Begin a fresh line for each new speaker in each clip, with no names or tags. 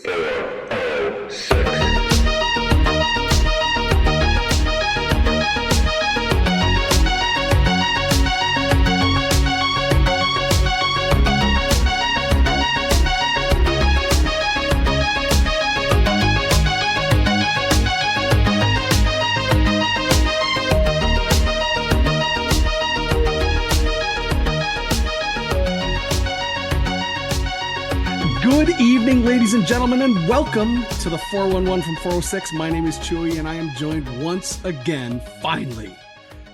406.
Good evening, ladies and gentlemen, and welcome to the 411 from 406. My name is Chewie, and I am joined once again, finally,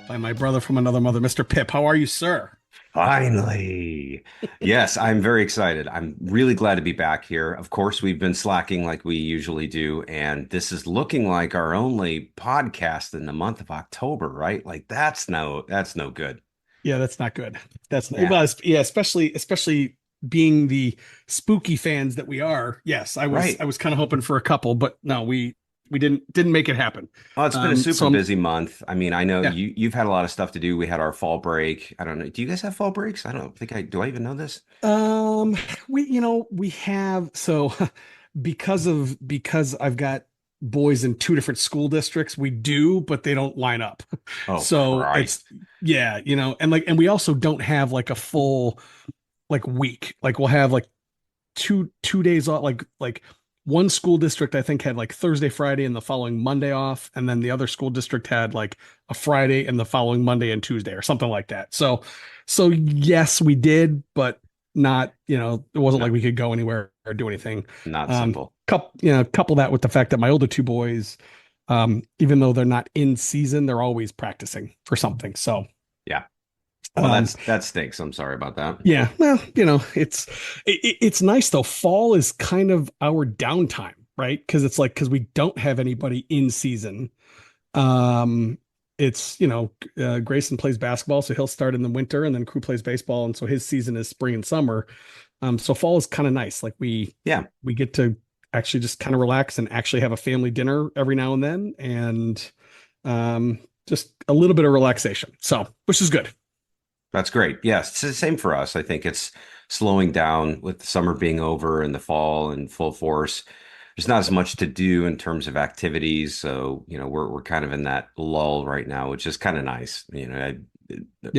by my brother from another mother, Mr. Pip. How are you, sir?
Finally. Yes, I'm very excited. I'm really glad to be back here. Of course, we've been slacking like we usually do, and this is looking like our only podcast in the month of October, right? Like that's no good.
Yeah, that's not good. That's not,
Yeah,
well, yeah, especially being the spooky fans that we are. Yes, I was
right.
I was kind of hoping for a couple, but no, we didn't make it happen.
Oh, it's been a
So
super busy month. I mean, I know
yeah.
you've had a lot of stuff to do. We had our fall break. I don't know. Do you guys have fall breaks? I don't think I do. I even know this?
Um, we have so because I've got boys in two different school districts, we do, but they don't line up.
Oh,
So it's
Christ.
yeah, and we also don't have like a full like week. Like we'll have like two days off, like one school district I think had like Thursday, Friday, and the following Monday off, and then the other school district had like a Friday and the following Monday and Tuesday or something like that. So yes, we did, but not, it wasn't
No,
like we could go anywhere or do anything.
not simple.
Couple that with the fact that my older two boys, even though they're not in season, they're always practicing for something. So
Yeah. Well,
um,
that stinks. I'm sorry about that.
yeah, well, it's nice though. Fall is kind of our downtime, right? Because we don't have anybody in season. Um, it's Grayson plays basketball, so he'll start in the winter, and then Crew plays baseball, and so his season is spring and summer. So fall is kind of nice. Like
Yeah.
we get to actually just kind of relax and actually have a family dinner every now and then, and just a little bit of relaxation. So which is good.
That's great. Yes, it's the same for us. I think it's slowing down with the summer being over and the fall in full force. There's not as much to do in terms of activities, so we're kind of in that lull right now, which is kind of nice.
Yeah.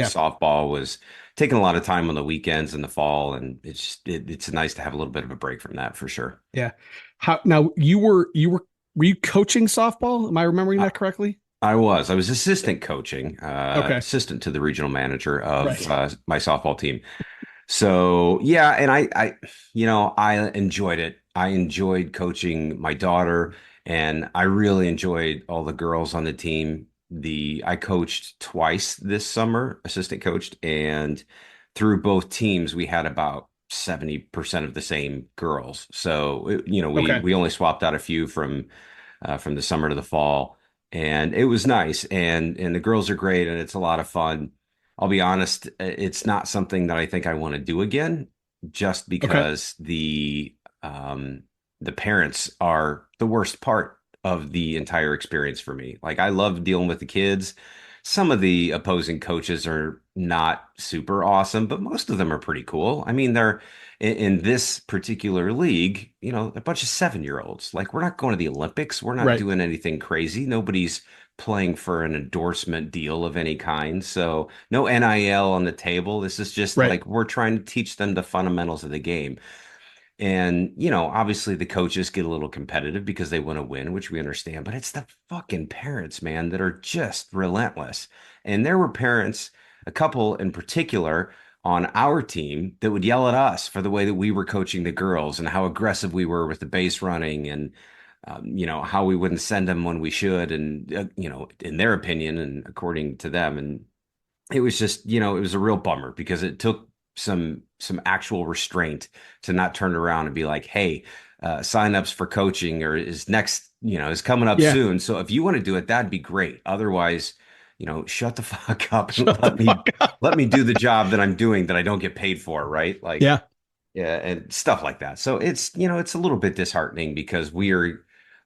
Softball was taking a lot of time on the weekends in the fall, and it's nice to have a little bit of a break from that for sure.
Yeah. How now were you coaching softball? Am I remembering
I,
that correctly?
I was assistant coaching,
Okay.
assistant to the regional manager of
Right.
my softball team. So yeah, and I enjoyed it. I enjoyed coaching my daughter, and I really enjoyed all the girls on the team. I coached twice this summer, assistant coached, and through both teams, we had about 70% of the same girls. So we
Okay.
we only swapped out a few from the summer to the fall, and it was nice. And the girls are great, and it's a lot of fun. I'll be honest, it's not something that I think I want to do again, just
Okay.
because the parents are the worst part of the entire experience for me. Like I love dealing with the kids. Some of the opposing coaches are not super awesome, but most of them are pretty cool. I mean, they're in this particular league, a bunch of 7-year-olds. Like we're not going to the Olympics. We're not
Right.
doing anything crazy. Nobody's playing for an endorsement deal of any kind. So no NIL on the table. This is just
Right.
like we're trying to teach them the fundamentals of the game. And, obviously the coaches get a little competitive because they want to win, which we understand, but it's the fucking parents, man, that are just relentless. And there were parents, a couple in particular, on our team that would yell at us for the way that we were coaching the girls and how aggressive we were with the base running and, how we wouldn't send them when we should. And, in their opinion and according to them. And it was just, it was a real bummer because it took some actual restraint to not turn around and be like, hey, signups for coaching or is next, is coming up
Yeah.
soon. So if you want to do it, that'd be great. Otherwise, shut the fuck up and
Shut the fuck up.
let me do the job that I'm doing that I don't get paid for, right? Like,
Yeah.
yeah, and stuff like that. So it's a little bit disheartening because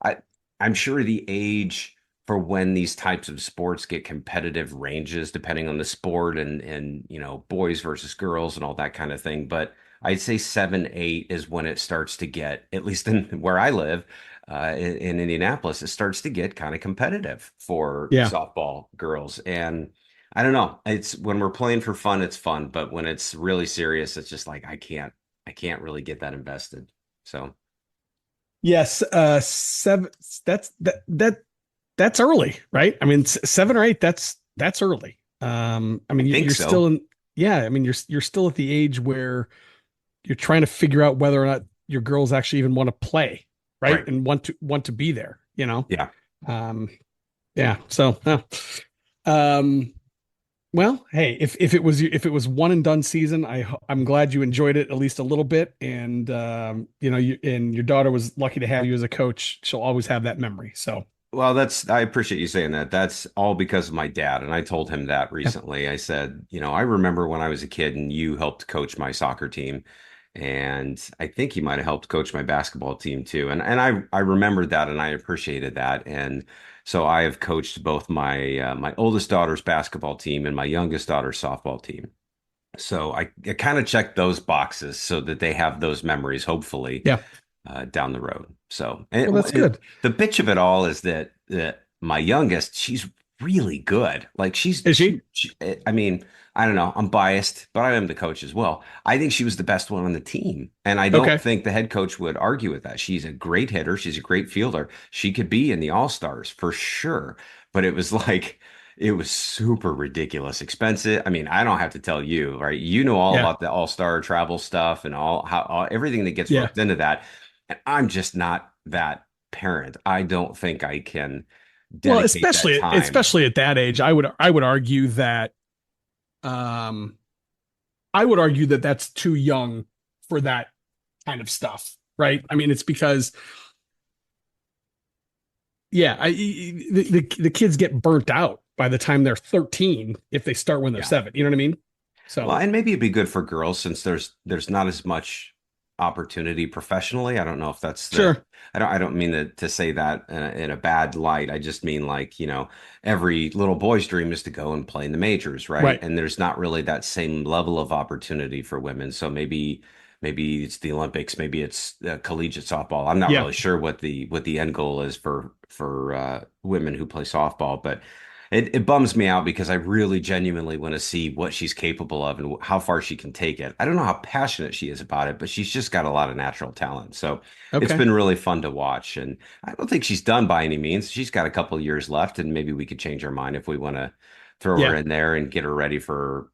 I, I'm sure the age for when these types of sports get competitive ranges depending on the sport and boys versus girls and all that kind of thing. But I'd say 7, 8 is when it starts to get, at least in where I live, in Indianapolis, it starts to get kind of competitive for
Yeah.
softball girls. And I don't know, it's when we're playing for fun, it's fun, but when it's really serious, it's just like I can't really get that invested. So
Yes, seven. That's that's early, right? I mean, 7 or 8. That's early. I
I
mean,
think
you're still
so.
in. Yeah, I mean, you're still at the age where you're trying to figure out whether or not your girls actually even want to play, right?
Right.
And want to be there.
Yeah.
Um, yeah. So, um, well, hey, if it was one and done season, I'm glad you enjoyed it at least a little bit, and your daughter was lucky to have you as a coach. She'll always have that memory. So,
Well, I appreciate you saying that. That's all because of my dad. And I told him that
yeah,
recently. I said, I remember when I was a kid and you helped coach my soccer team. And I think you might have helped coach my basketball team too. And I remembered that and I appreciated that. And so I have coached both my oldest daughter's basketball team and my youngest daughter's softball team. So I kind of checked those boxes so that they have those memories, hopefully,
yeah.
down the road. So,
Well, that's
and
good.
the bitch of it all is that my youngest, she's really good. Like
Is she?
I mean, I don't know. I'm biased, but I am the coach as well. I think she was the best one on the team, and I don't
Okay.
think the head coach would argue with that. She's a great hitter. She's a great fielder. She could be in the All Stars for sure. But it was like. It was super ridiculous expensive. I mean, I don't have to tell you, right? You know all
Yeah.
about the all-star travel stuff and everything that gets
Yeah.
roped into that. And I'm just not that parent. I don't think I can
Well,
dedicate that time.
especially at that age, I would argue that um I would argue that that's too young for that kind of stuff, right? I mean, it's because yeah, the kids get burnt out by the time they're 13 if they start when they're
Yeah.
7. You know what I mean?
Well,
So,
and maybe it'd be good for girls since there's not as much opportunity professionally. I don't know if that's the
sure.
I don't mean to say that in a bad light. I just mean like, every little boy's dream is to go and play in the majors, right?
Right.
And there's not really that same level of opportunity for women. So maybe it's the Olympics, maybe it's collegiate softball. I'm not
Yeah.
really sure what the end goal is for women who play softball, but it bums me out because I really genuinely want to see what she's capable of and how far she can take it. I don't know how passionate she is about it, but she's just got a lot of natural talent. So it's
Okay.
been really fun to watch. And I don't think she's done by any means. She's got a couple of years left, and maybe we could change our mind if we want to throw her
Yeah.
in there and get her ready for,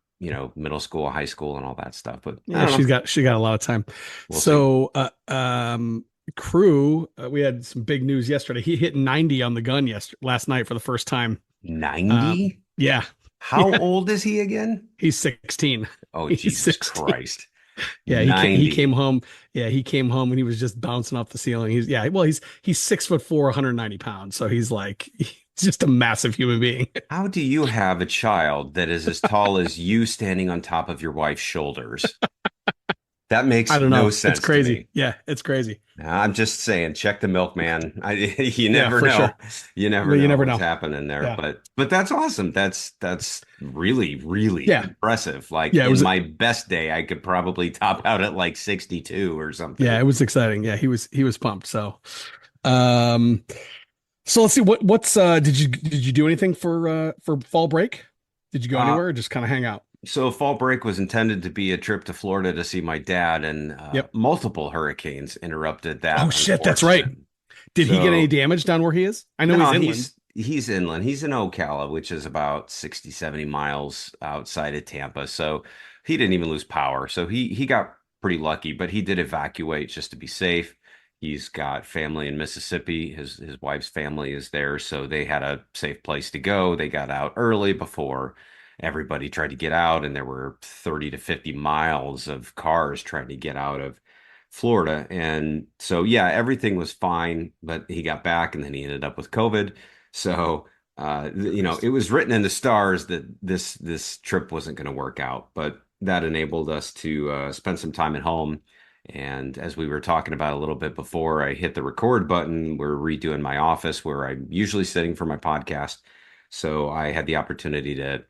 middle school, high school, and all that stuff. But I
Yeah,
don't know.
she got a lot of time.
We'll see.
So, Crew, we had some big news yesterday. He hit 90 on the gun last night for the first time.
90?
Yeah.
How
Yeah.
old is he again?
He's 16.
Oh,
He's
Jesus
16.
Christ.
Yeah, he came
90.
home. Yeah, he came home and he was just bouncing off the ceiling. He's 6'4", 190 pounds. So he's like he's just a massive human being.
How do you have a child that is as tall as you standing on top of your wife's shoulders? That
I
makes
don't
no
know. It's
sense to
crazy.
me.
Yeah, it's crazy.
I'm just saying, check the milkman. You
Yeah,
never
for
know.
sure.
You never
But you
know
never
what's
know.
happening there.
Yeah.
But that's awesome. That's really, really
Yeah.
impressive. Like
Yeah, it
in
was
my best day, I could probably top out at like 62 or
yeah,
something.
it was exciting. Yeah, he was pumped. Um so let's see what's did you do anything for fall break? Did you go
Uh,
anywhere or just kind of hang out?
so fall break was intended to be a trip to Florida to see my dad, and
Yep.
multiple hurricanes interrupted
Oh
that,
shit, that's right.
unfortunately.
Did he get any
So
damage down where he is? I know he's
no,
inland.
he's inland. He's in Ocala, which is about 60, 70 miles outside of Tampa. So he didn't even lose power. So he got pretty lucky, but he did evacuate just to be safe. He's got family in Mississippi. His wife's family is there, so they had a safe place to go. They got out early before everybody tried to get out, and there were 30 to 50 miles of cars trying to get out of Florida. And so, yeah, everything was fine, but he got back and then he ended up with COVID. So, it
Christ.
was written in the stars that this trip wasn't going to work out, but that enabled us to spend some time at home. And as we were talking about a little bit before I hit the record button, we're redoing my office where I'm usually sitting for my podcast. So I had the opportunity to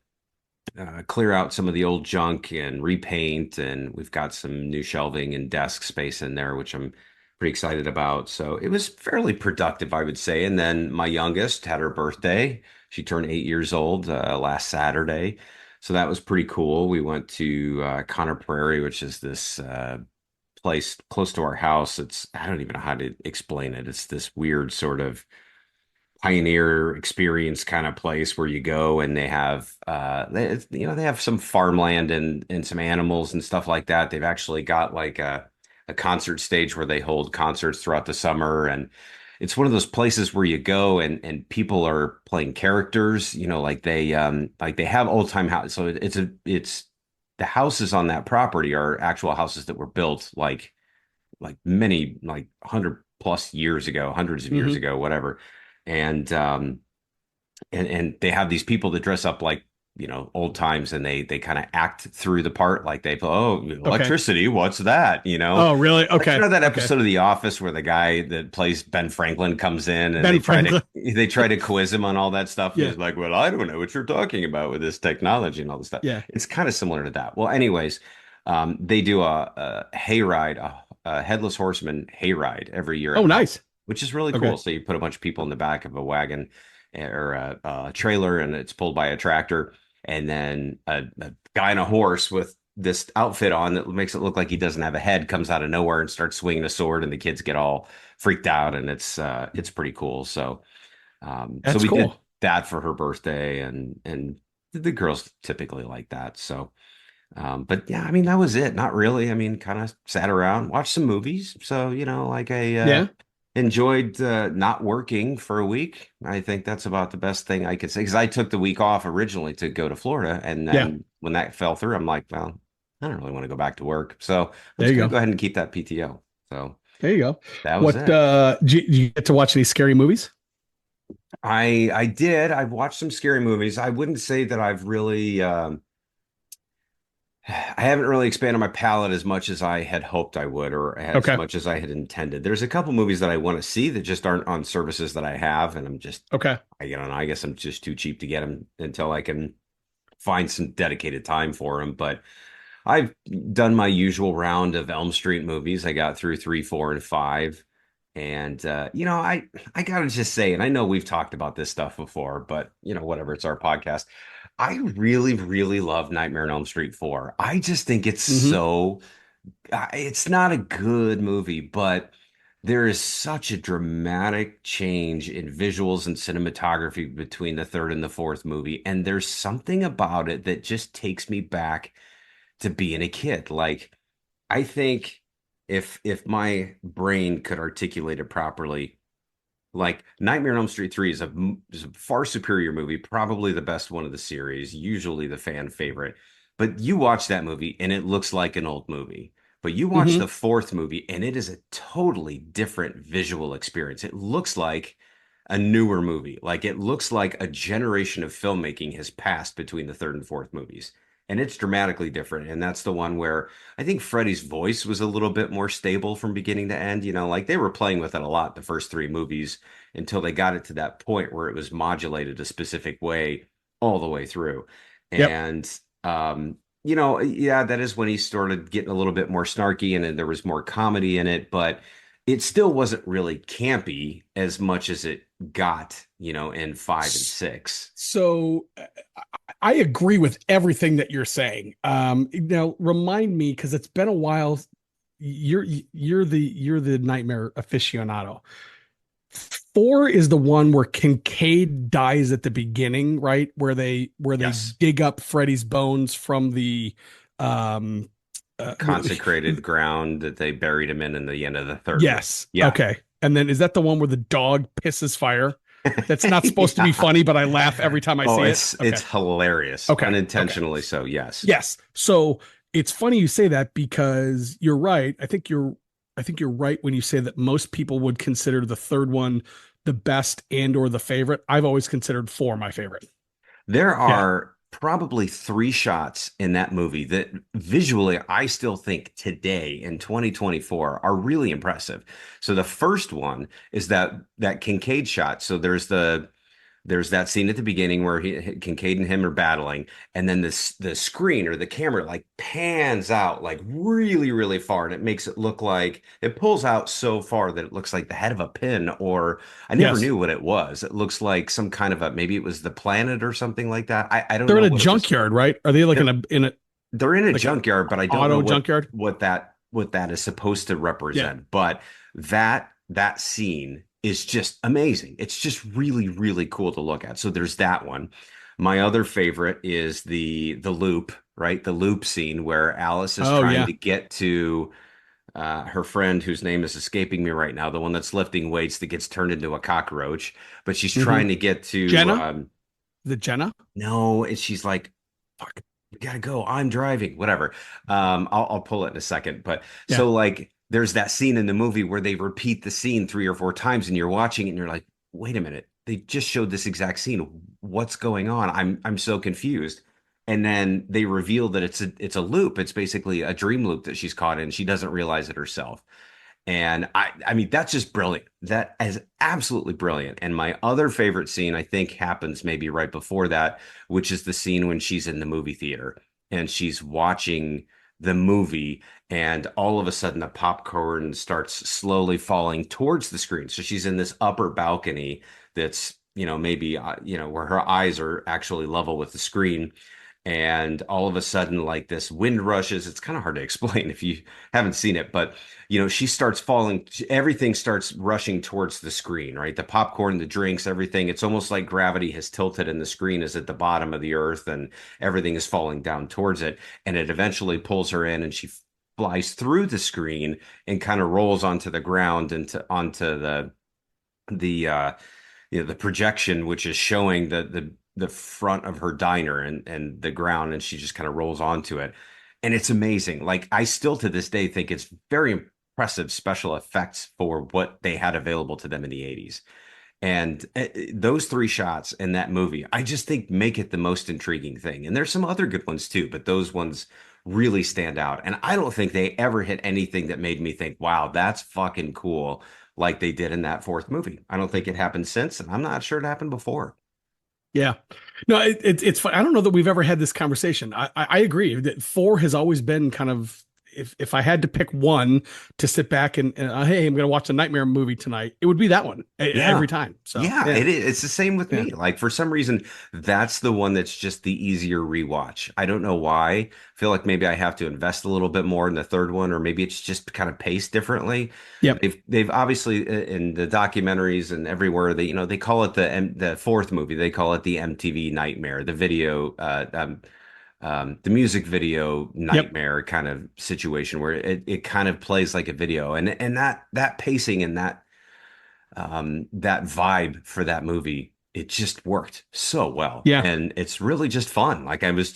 clear out some of the old junk and repaint, and we've got some new shelving and desk space in there, which I'm pretty excited about. So it was fairly productive, I would say. And then my youngest had her birthday. She turned 8 years old last Saturday. So that was pretty cool. We went to Conner Prairie, which is this place close to our house. I don't even know how to explain it. It's this weird sort of pioneer experience kind of place where you go and they have they have some farmland and some animals and stuff like that. They've actually got like a concert stage where they hold concerts throughout the summer, and it's one of those places where you go and people are playing characters, like they have old time house. So it's the houses on that property are actual houses that were built like many, like 100 plus years ago, hundreds of years
Hmm.
ago, whatever. And and they have these people that dress up like, old times, and they kind of act through the part like
Okay.
electricity, what's that?
Oh, really?
Like,
Okay.
that
Okay.
episode of The Office where the guy that plays Ben Franklin comes in and
Ben Franklin.
they try to quiz him on all that stuff, and
Yeah.
he's like, well, I don't know what you're talking about with this technology and all this stuff.
Yeah.
It's kind of similar to that. Well, anyways, they do a hayride, a headless horseman hayride every year
Oh,
at Mount,
nice.
which is really
Okay.
cool. So you put a bunch of people in the back of a wagon or a trailer, and it's pulled by a tractor, and then a guy on a horse with this outfit on that makes it look like he doesn't have a head comes out of nowhere and starts swinging a sword, and the kids get all freaked out, and it's pretty cool. So
That's
we did
cool.
that for her birthday, and the girls typically like that. So but yeah, I mean, that was it. Not really. I mean, kind of sat around, watched some movies. So, like I
Yeah.
enjoyed not working for a week. I think that's about the best thing I could say, because I took the week off originally to go to Florida. And
Yeah.
then when that fell through, I'm like, well, I don't really want to go back to work. So I'm
There
just
you
going to
go.
go ahead and keep that PTO. So
There you go.
that was
What
it.
did you get to watch any scary movies?
I did. I've watched some scary movies. I wouldn't say that I've really I haven't really expanded my palette as much as I had hoped I would, or as
Okay.
much as I had intended. There's a couple movies that I want to see that just aren't on services that I have, and
Okay.
I guess I'm just too cheap to get them until I can find some dedicated time for them. But I've done my usual round of Elm Street movies. I got through three, four, and five. And I gotta just say, and I know we've talked about this stuff before, but whatever, it's our podcast. I really, really love Nightmare on Elm Street 4. I just think
Hmm.
it's not a good movie, but there is such a dramatic change in visuals and cinematography between the third and the fourth movie. And there's something about it that just takes me back to being a kid. Like, I think if my brain could articulate it properly, like Nightmare on Elm Street 3 is a far superior movie, probably the best one of the series, usually the fan favorite. But you watch that movie and it looks like an old movie. But you watch
Hmm.
the fourth movie and it is a totally different visual experience. It looks like a newer movie. Like it looks like a generation of filmmaking has passed between the third and fourth movies. And it's dramatically different. And that's the one where I think Freddie's voice was a little bit more stable from beginning to end. Like they were playing with it a lot the first three movies until they got it to that point where it was modulated a specific way all the way through.
Yep.
And yeah, that is when he started getting a little bit more snarky and then there was more comedy in it, but it still wasn't really campy as much as it got, in five and six.
So I agree with everything that you're saying. Now remind me because it's been a while. You're the nightmare aficionado. Four is the one where Kincaid dies at the beginning, right? Where they
Yes.
dig up Freddy's bones from the um uh,
Consecrated ground that they buried him in the end of the third movie.
yes.
Yeah.
Okay. And then is that the one where the dog pisses fire? That's not supposed to be
Yeah.
funny, but I laugh every time I
Oh,
see it.
it's
Okay.
hilarious,
Okay. Okay.
unintentionally so, yes.
Yes. So it's funny you say that because you're right. I think you're right when you say that most people would consider the third one the best and or the favorite. I've always considered four my favorite.
There
Yeah.
are probably three shots in that movie that visually I still think today in 2024 are really impressive. So the first one is that Kincaid shot. So there's There's that scene at the beginning where Kincaid and him are battling, and then the screen or the camera like pans out like really, really far, and it makes it look like it pulls out so far that it looks like the head of a pin, or I never
Yes.
knew what it was. It looks like some kind of a maybe it was the planet or something like that. I don't
They're in
know
a
what it was
junkyard,
for.
right? Are they like
They're
in a
they're in a
like an
junkyard, but I don't know
auto junkyard?
what that is supposed to
Yeah.
represent. But that scene is just amazing. It's just really, really cool to look at. So there's that one. My other favorite is the loop, right? The loop scene where Alice is
Oh
trying
yeah.
to get to her friend whose name is escaping me right now, the one that's lifting weights that gets turned into a cockroach, but she's
Hmm.
trying to get to
Jenna? The Jenna?
no, and she's like, "Fuck, we gotta go. I'm driving." Whatever. I'll pull it in a second. But
Yeah.
so like, there's that scene in the movie where they repeat the scene 3 or 4 times, and you're watching it, and you're like, "Wait a minute, they just showed this exact scene. What's going on? I'm so confused." And then they reveal that it's a loop. It's basically a dream loop that she's caught in. She doesn't realize it herself. And I mean, that's just brilliant. That is absolutely brilliant. And my other favorite scene, I think, happens maybe right before that, which is the scene when she's in the movie theater and she's watching the movie, and all of a sudden the popcorn starts slowly falling towards the screen. So she's in this upper balcony that's, maybe, where her eyes are actually level with the screen. And all of a sudden, like this wind rushes. It's kind of hard to explain if you haven't seen it, but she starts falling, everything starts rushing towards the screen, right? The popcorn, the drinks, everything. It's almost like gravity has tilted and the screen is at the bottom of the earth and everything is falling down towards it. And it eventually pulls her in and she flies through the screen and kind of rolls onto the ground and onto the the projection, which is showing the front of her diner and the ground, and she just kind of rolls onto it. And it's amazing. Like I still to this day think it's very impressive special effects for what they had available to them in the 80s. And those three shots in that movie, I just think make it the most intriguing thing. And there's some other good ones too, but those ones really stand out. And I don't think they ever hit anything that made me think, wow, that's fucking cool, like they did in that fourth movie. I don't think it happened since, and I'm not sure it happened before.
Yeah. No, it's fun. I don't know that we've ever had this conversation. I agree that four has always been kind of, if I had to pick one to sit back and hey, I'm going to watch a nightmare movie tonight, it would be that one
Yeah.
every time. So
Yeah,
yeah,
it is. It's the same with
yeah,
me. Like for some reason, that's the one that's just the easier rewatch. I don't know why. I feel like maybe I have to invest a little bit more in the third one, or maybe it's just kind of paced differently.
yep,
They've obviously in the documentaries and everywhere they call it the fourth movie. They call it the MTV Nightmare, the video the music video
yep,
nightmare kind of situation where it kind of plays like a video, and that pacing and that vibe for that movie, it just worked so well.
yeah.
And it's really just fun. Like I was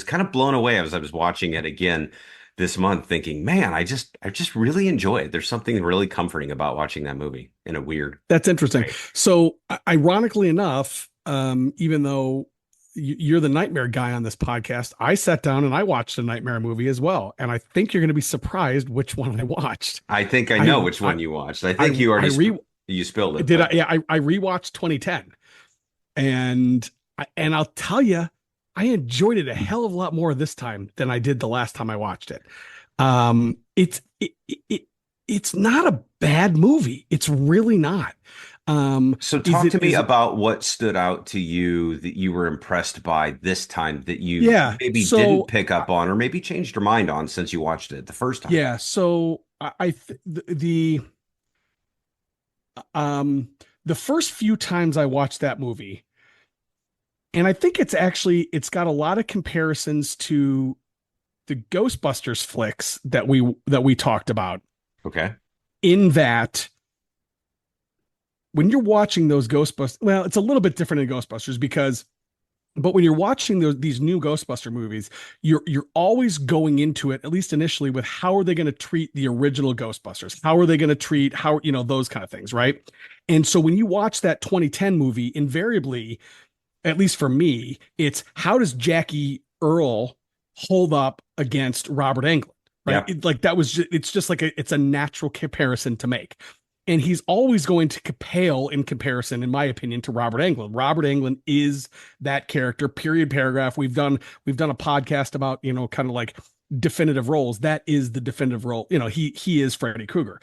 kind of blown away as I was watching it again this month, thinking, man, I just really enjoy it. There's something really comforting about watching that movie in a weird
That's interesting.
way.
So ironically enough, even though you're the nightmare guy on this podcast, I sat down and I watched a nightmare movie as well, and I think you're going to be surprised which one I watched.
I think I
I
know which
I
one you watched. I think
I
you
I
already
re
you spilled it,
did I
but
yeah I rewatched 2010, and I'll tell you, I enjoyed it a hell of a lot more this time than I did the last time I watched it. It's not a bad movie. It's really not.
so
Is
talk
it
to me
is it
about what stood out to you that you were impressed by this time that you
Yeah.
maybe didn't
So
pick up on or maybe changed your mind on since you watched it the first time.
yeah. So um the first few times I watched that movie, and I think it's got a lot of comparisons to the Ghostbusters flicks that we talked about.
Okay.
In that, when you're watching those Ghostbusters, well, it's a little bit different in Ghostbusters because but when you're watching these new Ghostbuster movies, you're always going into it, at least initially, with how are they going to treat the original Ghostbusters? How are they going to treat those kind of things, right? And so when you watch that 2010 movie, invariably, at least for me, it's how does Jackie Earl hold up against Robert Englund, right?
Yeah.
Like that was it's just like it's a natural comparison to make. and he's always going to pale in comparison, in my opinion, to Robert Englund. Robert Englund is that character. Period. Paragraph. We've done a podcast about, kind of like definitive roles. That is the definitive role. He is Freddy Krueger.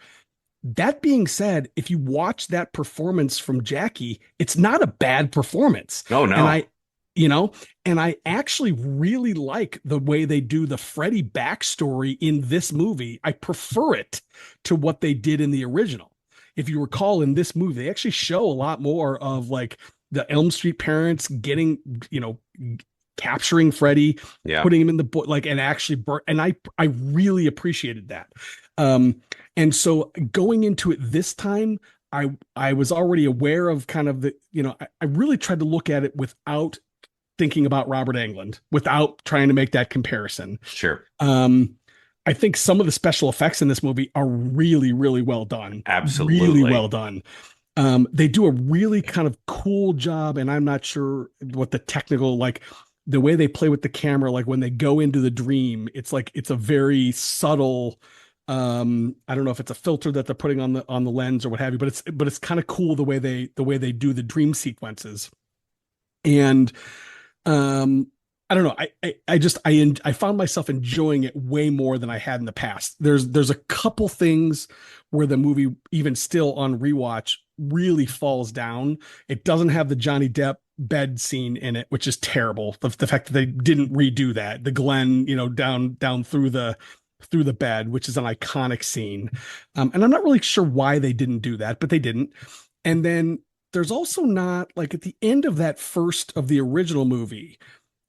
That being said, if you watch that performance from Jackie, it's not a bad performance.
Oh
And
no.
I, you know, and I actually really like the way they do the Freddy backstory in this movie. I prefer it to what they did in the original. If you recall, in this movie, they actually show a lot more of like the Elm Street parents getting, you know, capturing Freddy,
Yeah.
putting him in the book, like, and actually burn. And I really appreciated that. Um, and so going into it this time, I was already aware of kind of I really tried to look at it without thinking about Robert Englund, without trying to make that comparison.
Sure.
Um, I think some of the special effects in this movie are really, really well done. Really well
Absolutely.
done. They do a really kind of cool job, and I'm not sure what the technical, like the way they play with the camera, like when they go into the dream, it's like it's a very subtle. I don't know if it's a filter that they're putting on the lens or what have you, but it's kind of cool the way they do the dream sequences. And um I don't know. I found myself enjoying it way more than I had in the past. There's a couple things where the movie, even still on rewatch, really falls down. It doesn't have the Johnny Depp bed scene in it, which is terrible. The fact that they didn't redo that, the Glenn, down through the bed, which is an iconic scene. And I'm not really sure why they didn't do that, but they didn't. And then there's also not, like, at the end of that first of the original movie,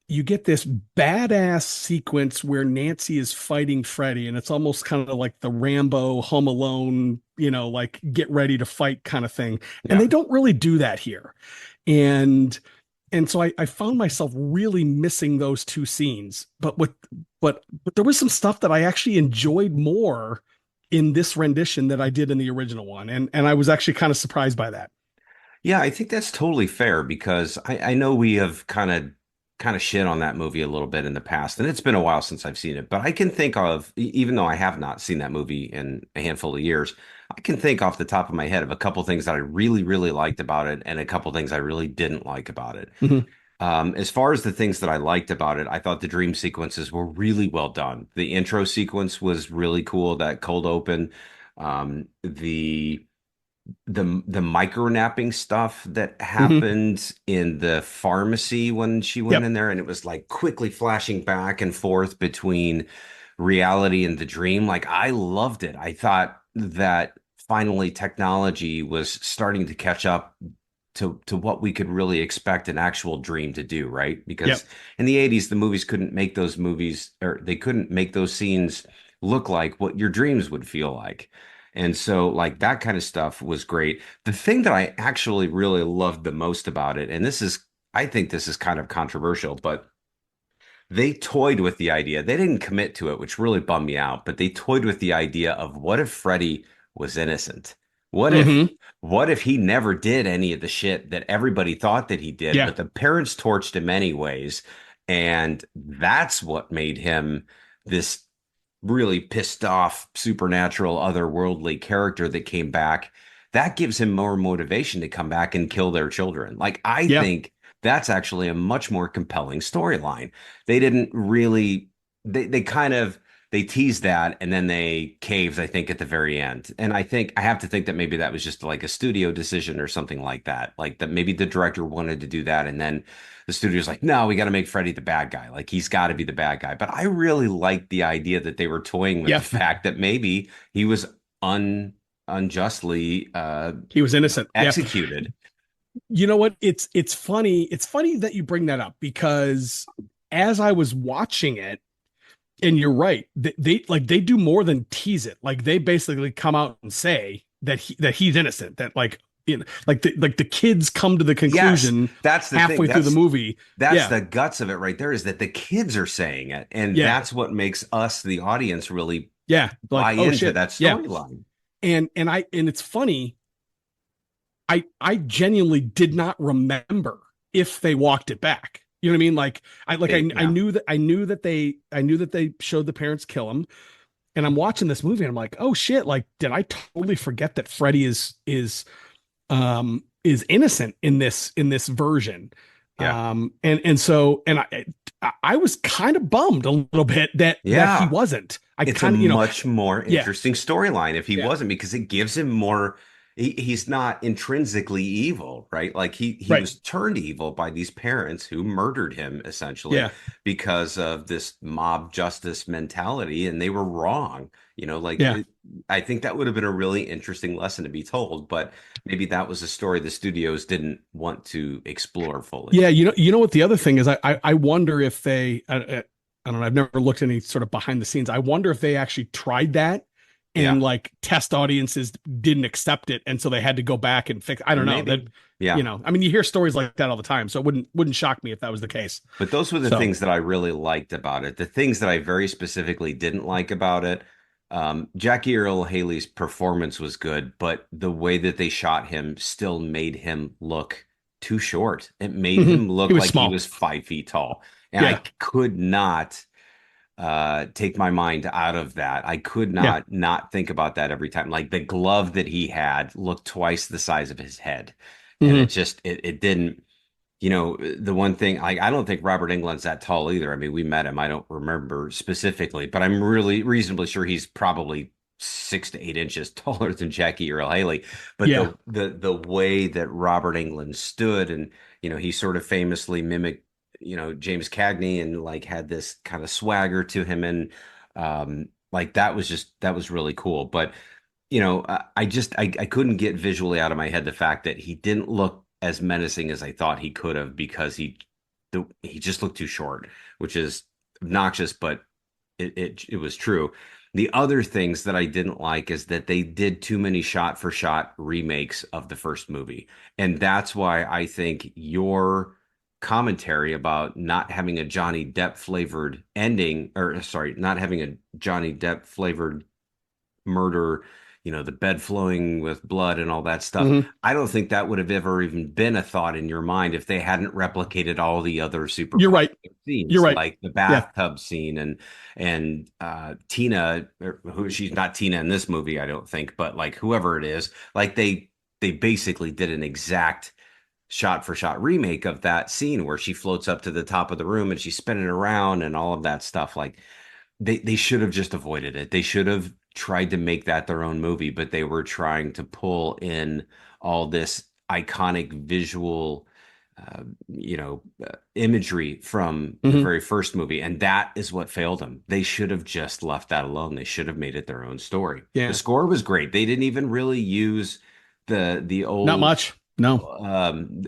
you get this badass sequence where Nancy is fighting Freddy, and it's almost kind of like the Rambo Home Alone, like get ready to fight kind of thing. And
Yeah.
they don't really do that here. And so I found myself really missing those two scenes. But there was some stuff that I actually enjoyed more in this rendition that I did in the original one. And I was actually kind of surprised by that.
Yeah, I think that's totally fair because I know we have kind of shit on that movie a little bit in the past, and it's been a while since I've seen it. But I can think of, even though I have not seen that movie in a handful of years, I can think off the top of my head of a couple things that I really, really liked about it, and a couple things I really didn't like about it.
Mhm.
As far as the things that I liked about it, I thought the dream sequences were really well done. The intro sequence was really cool, that cold open. The micro napping stuff that
Mhm.
happened in the pharmacy when she went
Yep.
in there, and it was like quickly flashing back and forth between reality and the dream. Like I loved it. I thought that finally technology was starting to catch up to what we could really expect an actual dream to do, right? Because
Yep.
in the 80s, the movies couldn't make those movies, or they couldn't make those scenes look like what your dreams would feel like. And so, like, that kind of stuff was great. The thing that I actually really loved the most about it, and I think this is kind of controversial, but they toyed with the idea. They didn't commit to it, which really bummed me out, but they toyed with the idea of what if Freddy was innocent? What if
Hmm.
what if he never did any of the shit that everybody thought that he did,
Yeah.
but the parents torched him anyways, and that's what made him this really pissed off supernatural otherworldly character that came back. That gives him more motivation to come back and kill their children. Like I
Yeah.
think that's actually a much more compelling storyline. They didn't really they kind of they teased that and then they caved, I think, at the very end. And I think I have to think that maybe that was just like a studio decision or something like that. Like that maybe the director wanted to do that and then the studio's like, no, we got to make Freddy the bad guy. Like he's got to be the bad guy. But I really liked the idea that they were toying with the
Yeah.
fact that maybe he was unjustly
He was innocent. Yeah.
executed.
You know what? It's funny. It's funny that you bring that up because as I was watching it, and you're right, they do more than tease it. Like they basically come out and say that he's innocent. That like the kids come to the
Yes,
conclusion
that's the thing.
halfway through the movie.
That's
Yeah.
the guts of it right there is that the kids are saying it. And
Yeah.
that's what makes us, the audience, really
Yeah.
buy
Like, oh
into
shit.
that
Yeah.
storyline.
And it's funny. I genuinely did not remember if they walked it back. You know what I mean? Like I
Yeah.
knew that they showed the parents kill him. and I'm watching this movie and I'm like, oh shit, like did I totally forget that Freddy is innocent in this version.
Yeah.
And so I was kind of bummed a little bit that he
Yeah.
wasn't. I
It's a
kind of,
much more
yeah,
interesting storyline if he
yeah,
wasn't, because it gives him more. He's not intrinsically evil, right? Like he
right,
was turned evil by these parents who murdered him essentially
yeah,
because of this mob justice mentality, and they were wrong.
yeah.
I think that would have been a really interesting lesson to be told, but maybe that was a story the studios didn't want to explore fully.
Yeah, you know what the other thing is, I wonder if I don't know, I've never looked at any sort of behind the scenes. I wonder if they actually tried that and
Yeah,
like test audiences didn't accept it, and so they had to go back and fix. I don't know that,
maybe. Yeah.
I mean, you hear stories like that all the time, so it wouldn't shock me if that was the case.
But those were the
So,
things that I really liked about it. The things that I very specifically didn't like about it, Jackie Earle Haley's performance was good, but the way that they shot him still made him look too short. It made
mhm.
him
He
look
was
like he
small.
was 5 feet tall. And I
Yeah,
could not take my mind out of that. I could
yeah,
not think about that every time. Like the glove that he had looked twice the size of his head. And
hmm
it didn't, the one thing, I don't think Robert Englund's that tall either. I mean, we met him. I don't remember specifically, but I'm really reasonably sure he's probably 6 to 8 inches taller than Jackie Earle Haley. But
yeah,
the way that Robert Englund stood, and he sort of famously mimicked, James Cagney, and like had this kind of swagger to him, and like that was really cool. But I couldn't get visually out of my head the fact that he didn't look as menacing as I thought he could have, because he just looked too short, which is obnoxious, but it was true. The other things that I didn't like is that they did too many shot for shot remakes of the first movie. And that's why I think your commentary about not having a Johnny Depp flavored ending, or sorry, not having a Johnny Depp flavored murder, the bed flowing with blood and all that stuff.
hmm
I don't think that would have ever even been a thought in your mind if they hadn't replicated all the other super
You're
popular
right. You're
scenes,
right.
like the
Yeah.
bathtub scene, and Tina, who she's not Tina in this movie, I don't think, but like whoever it is, like they basically did an exact shot for shot remake of that scene where she floats up to the top of the room and she's spinning around and all of that stuff. Like they should have just avoided it. They should have tried to make that their own movie, but they were trying to pull in all this iconic visual, imagery from the
hmm
very first movie, and that is what failed them. They should have just left that alone. They should have made it their own story. The
Yeah.
score was great. They didn't even really use the
Not
old,
much. No.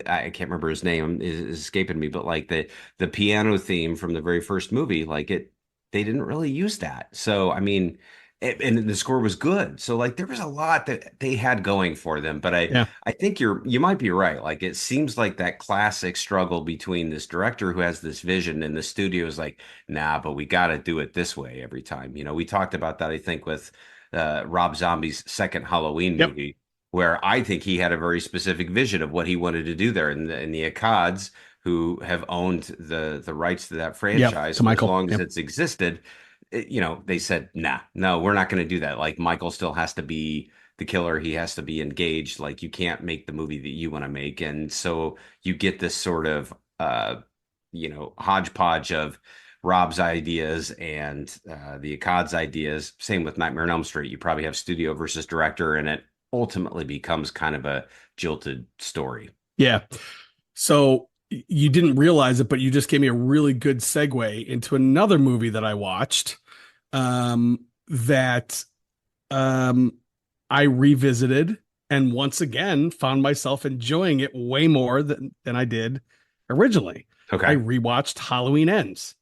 I can't remember his name, is escaping me, but like the piano theme from the very first movie, like they didn't really use that. So I mean, and the score was good. So like there was a lot that they had going for them, but
Yeah.
I think you might be right. Like it seems like that classic struggle between this director who has this vision and the studio is like, nah, but we got to do it this way every time. We talked about that, I think, with Rob Zombie's second Halloween
Yep.
movie, where I think he had a very specific vision of what he wanted to do there. And the Akkads, who have owned the rights to that
Yep.
franchise
To
for as
Michael.
long as
Yep.
it's existed, they said, nah, no, we're not going to do that. Like Michael still has to be the killer. He has to be engaged. Like you can't make the movie that you want to make. And so you get this sort of, hodgepodge of Rob's ideas and the Akkad's ideas. Same with Nightmare on Elm Street. You probably have studio versus director, and it ultimately becomes kind of a jilted story.
Yeah. So you didn't realize it, but you just gave me a really good segue into another movie that I watched that um, I revisited and once again found myself enjoying it way more than I did originally. I
Okay.
rewatched Halloween Ends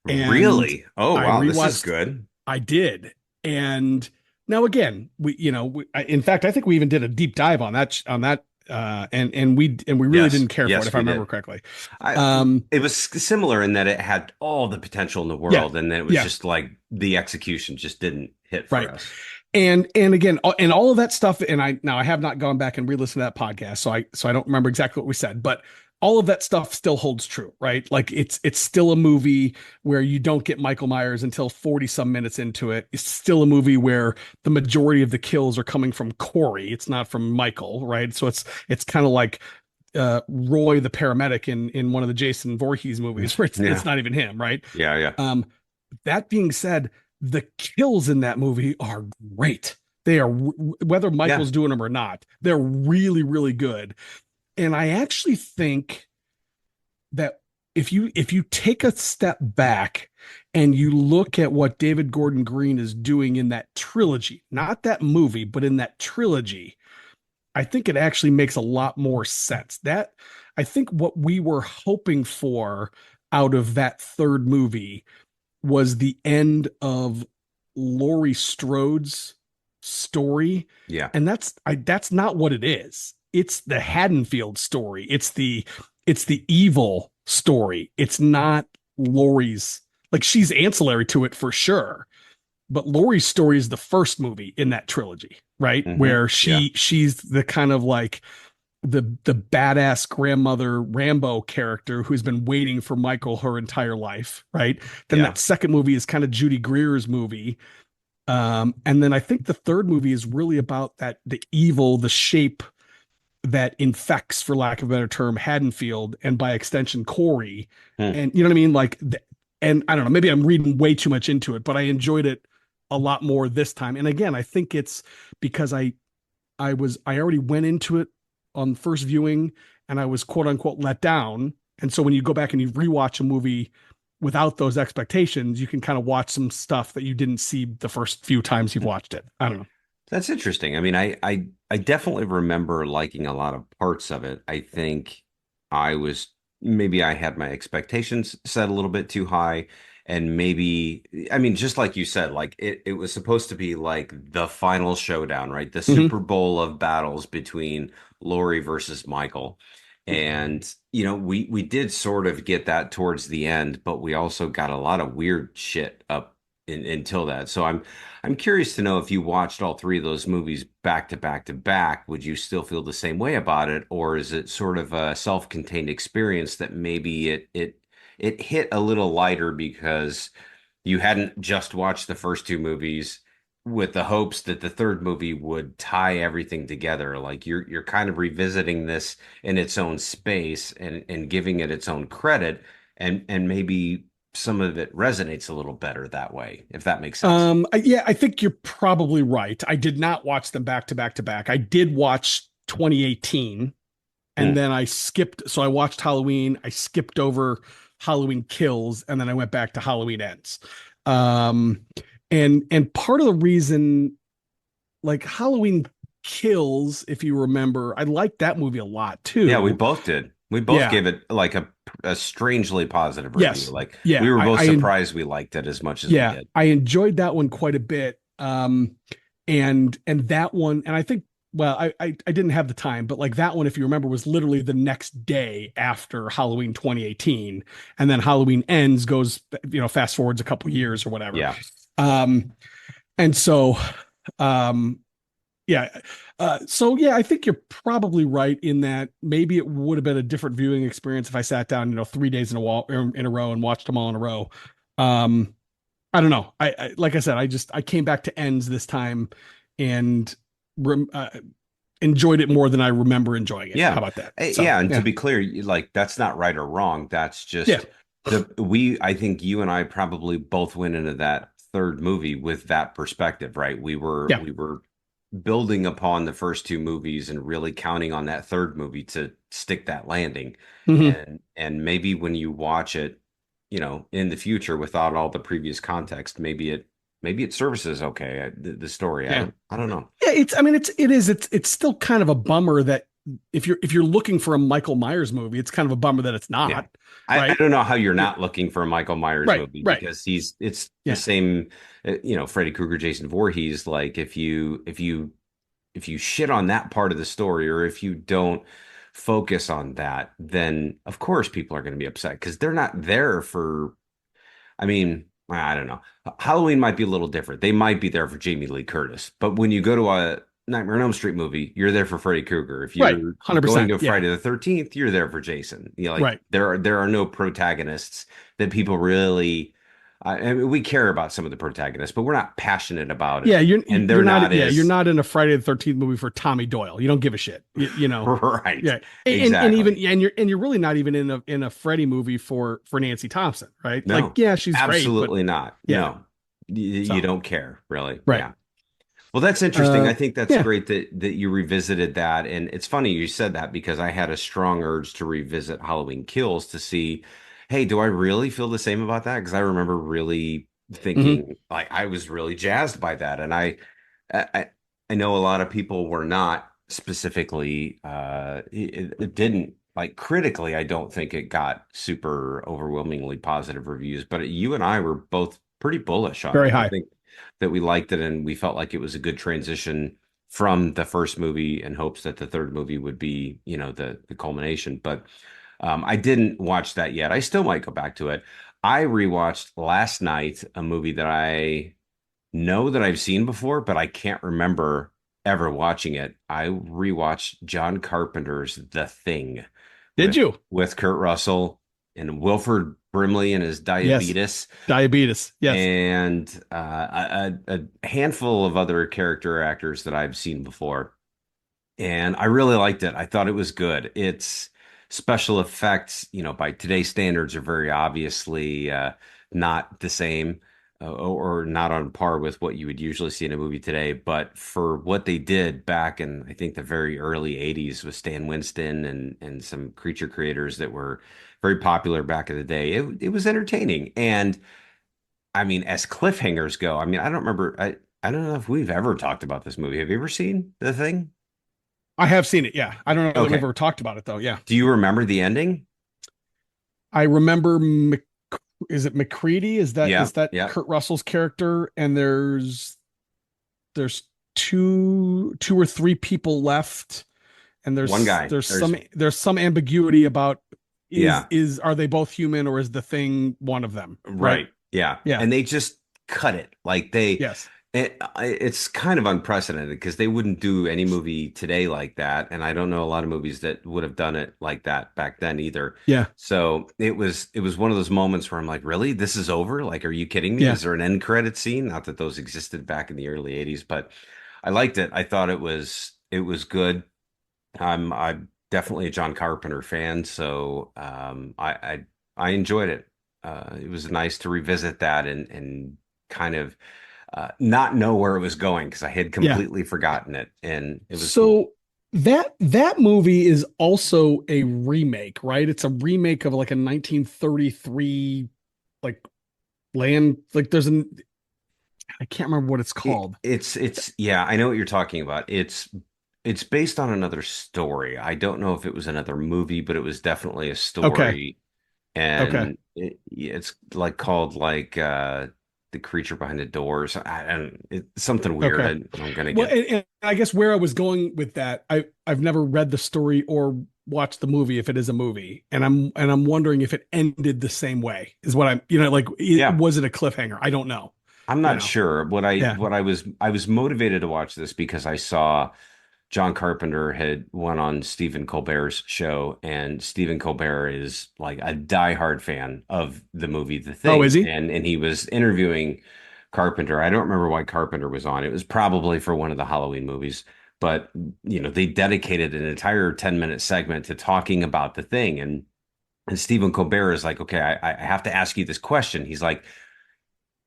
and
Really? Oh,
I
wow. This is
rewatched,
good.
I did. And now again, in fact, I think we even did a deep dive on that and we really
Yes.
didn't care for it
Yes,
if I
we
remember
did.
correctly.
I
Um,
It was similar in that it had all the potential in the
yeah,
world, and then it was
yeah,
just like the execution just didn't hit for
right.
us.
And again, and all of that stuff, and I have not gone back and re-listened to that podcast, so I don't remember exactly what we said, but all of that stuff still holds true, right? Like it's still a movie where you don't get Michael Myers until 40 some minutes into it. It's still a movie where the majority of the kills are coming from Corey. It's not from Michael, right? So it's kind of like Roy the paramedic in one of the Jason Voorhees movies where it's
Yeah.
not even him, right?
Yeah. Yeah.
Um, that being said, the kills in that movie are great. They are, whether
Yeah.
Michael's doing them or not, they're really, really good. And I actually think that if you take a step back and you look at what David Gordon Green is doing in that trilogy, not that movie, but in that trilogy, I think it actually makes a lot more sense. That I think what we were hoping for out of that third movie was the end of Laurie Strode's story,
Yeah.
and that's not what it is. It's the Haddonfield story. It's the evil story. It's not Laurie's, like, she's ancillary to it for sure, but Laurie's story is the first movie in that trilogy, right? Where
Yeah.
she's the kind of like the badass grandmother Rambo character who's been waiting for Michael her entire life, right? Then
Yeah.
that second movie is kind of Judy Greer's movie. And then I think the third movie is really about that the evil, the shape that infects, for lack of a better term, Haddonfield and by extension Corey.
Hmm.
And you know what I mean? Like, and I don't know, maybe I'm reading way too much into it, but I enjoyed it a lot more this time. And again, I think it's because I already went into it on first viewing and I was quote unquote let down. And so when you go back and you rewatch a movie without those expectations, you can kind of watch some stuff that you didn't see the first few times you've watched it. I don't know.
That's interesting. I mean, I definitely remember liking a lot of parts of it. I think I was maybe I had my expectations set a little bit too high. And maybe, I mean, just like you said, like it was supposed to be like the final showdown, right? The
Mm-hmm.
Super Bowl of battles between Laurie versus Michael. And, we did sort of get that towards the end, but we also got a lot of weird shit up until that. So I'm curious to know if you watched all three of those movies back to back to back, would you still feel the same way about it, or is it sort of a self-contained experience that maybe it hit a little lighter because you hadn't just watched the first two movies with the hopes that the third movie would tie everything together. Like you're kind of revisiting this in its own space and giving it its own credit and maybe some of it resonates a little better that way, if that makes sense.
Yeah, I think you're probably right. I did not watch them back to back to back. I did watch 2018 and
Hmm.
then I skipped. So I watched Halloween. I skipped over Halloween Kills, and then I went back to Halloween Ends. Um, and part of the reason, like Halloween Kills, if you remember, I liked that movie a lot
Yeah, we
too.
both did. We both
Yeah.
gave it like a strangely positive review.
Yes.
Like we
Yeah.
were
I,
both
I
surprised we liked it as much as we
yeah,
did.
I enjoyed that one quite a bit. And that one, and I think, well, I didn't have the time, but like that one, if you remember, was literally the next day after Halloween 2018, and then Halloween Ends goes, fast forwards a couple years or whatever.
Yeah.
Um, and so, um, yeah, so yeah, I think you're probably right in that maybe it would have been a different viewing experience if I sat down, 3 days in a row and watched them all in a row. Um, I don't know. Like I said, I came back to Ends this time and rem, enjoyed it more than I remember enjoying it. How
Yeah.
about that? So
Yeah, and to
yeah,
be clear, like that's not right or wrong. That's
yeah.
just I think you and I probably both went into that third movie with that perspective, right?
Yeah.
We were building upon the first two movies and really counting on that third movie to stick that landing.
Hmm.
And maybe when you watch it, in the future without all the previous context, maybe it services okay, the story.
Yeah.
I don't know.
Yeah. I mean, it's still kind of a bummer that if you're looking for a Michael Myers movie, it's kind of a bummer that it's
Yeah.
not,
I
right?
don't know how you're not looking for a Michael Myers
Right.
movie
Right.
because it's the
Yeah.
same, Freddy Krueger, Jason Voorhees. Like if you shit on that part of the story or if you don't focus on that, then of course people are going to be upset because they're not there for, I mean, I don't know. Halloween might be a little different. They might be there for Jamie Lee Curtis, but when you go to Nightmare on Elm Street movie, you're there for Freddy Krueger. If
Right.
you're going
100%.
to
Yeah.
Friday the 13th, you're there for Jason. You know, like
Right.
there are no protagonists that people really I mean, we care about some of the protagonists, but we're not passionate about it.
Yeah,
And
you're
they're
not
not
yeah, you're
as
not in a Friday the 13th movie for Tommy Doyle. You don't give a shit. You know.
right.
Yeah. And even
Exactly.
yeah, and you're really not even in a Freddy movie for Nancy Thompson, right? Like
No,
yeah, she's great, but
absolutely not.
yeah.
No. You
So,
don't care, really.
right.
Yeah. Well, that's interesting. I think that's
Yeah.
great that you revisited that. And it's funny you said that because I had a strong urge to revisit Halloween Kills to see, hey, do I really feel the same about that? Because I remember really
Hmm.
thinking like I was really jazzed by that. And I, I know a lot of people were not specifically, it didn't like critically, I don't think it got super overwhelmingly positive reviews, but you and I were both pretty bullish on
Very
it. I
high.
think that we liked it and we felt like it was a good transition from the first movie in hopes that the third movie would be, the culmination. But I didn't watch that yet. I still might go back to it. I rewatched last night a movie that I know that I've seen before, but I can't remember ever watching it. I rewatched John Carpenter's The Thing
Did
with
you?
Kurt Russell and Wilford Brimley and his
Yes.
diabetes
Diabetes. Yes.
and a handful of other character actors that I've seen before. And I really liked it. I thought it was good. It's special effects, by today's standards are very obviously not the same or not on par with what you would usually see in a movie today. But for what they did back in, I think, the very early 80s with Stan Winston and some creature creators that were very popular back in the day, it was entertaining. And I mean, as cliffhangers go, I mean, I don't remember. I don't know if we've ever talked about this movie. Have you ever seen The Thing?
I have seen it. Yeah. I don't know that we've
Okay.
ever talked about it though. Yeah.
Do you remember the ending?
I remember is it McCready?
Yeah.
Is that
Yeah.
Kurt Russell's character? And there's two or three people left, and
One guy.
there's some ambiguity about
Yeah.
are they both human or is the thing one of them? Right?
Right. Yeah.
Yeah.
And they just cut it. Like
Yes.
it's kind of unprecedented because they wouldn't do any movie today like that. And I don't know a lot of movies that would have done it like that back then either.
Yeah.
So it was one of those moments where I'm like, really? This is over? Like, are you kidding me?
Yeah.
Is there an end credit scene? Not that those existed back in the early 80s, but I liked it. I thought it was good. I'm definitely a John Carpenter fan, so I enjoyed it. It was nice to revisit that and kind of not know where it was going because I had
Yeah.
completely forgotten it, and it was cool.
So that movie is also a remake, right? It's a remake of like a 1933 like land like there's an I can't remember what it's called.
It's yeah, I know what you're talking about. It's based on another story. I don't know if it was another movie, but it was definitely a
Okay.
story,
Okay.
and it's like called like the creature behind the doors. It's something weird.
Okay.
I'm gonna
Well,
get.
and I guess where I was going with that, I've never read the story or watched the movie if it is a movie, and I'm wondering if it ended the same way. Is what I'm, like,
Yeah,
was it a cliffhanger? I don't know.
I'm
You
not
know.
sure.
Yeah.
I was motivated to watch this because I saw John Carpenter had went on Stephen Colbert's show, and Stephen Colbert is like a diehard fan of the movie The
Oh, is
Thing,
he?
and he was interviewing Carpenter. I don't remember why Carpenter was on. It was probably for one of the Halloween movies, but they dedicated an entire 10-minute segment to talking about The Thing, and Stephen Colbert is like, okay, I have to ask you this question. He's like,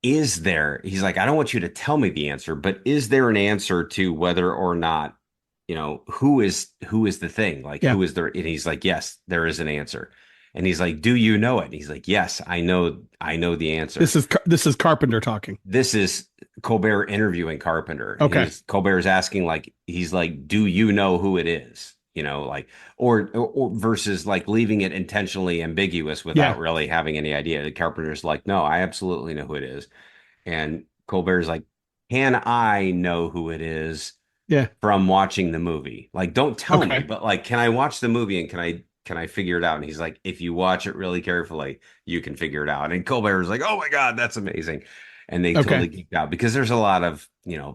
I don't want you to tell me the answer, but is there an answer to whether or not, who is the thing? Like,
Yeah.
who is there? And he's like, yes, there is an answer. And he's like, do you know it? And he's like, yes, I know the answer.
This is Carpenter talking.
This is Colbert interviewing Carpenter. And
Okay.
Colbert's asking, like, he's like, do you know who it is? Like, or versus like leaving it intentionally ambiguous without
Yeah.
really having any idea. The Carpenter's like, no, I absolutely know who it is. And Colbert's like, can I know who it is
Yeah.
from watching the movie? Like, don't tell me,
Okay.
but like, can I watch the movie and can I figure it out? And he's like, if you watch it really carefully, you can figure it out. And Colbert's like, oh my God, that's amazing. and they
Okay.
totally geeked out because there's a lot of,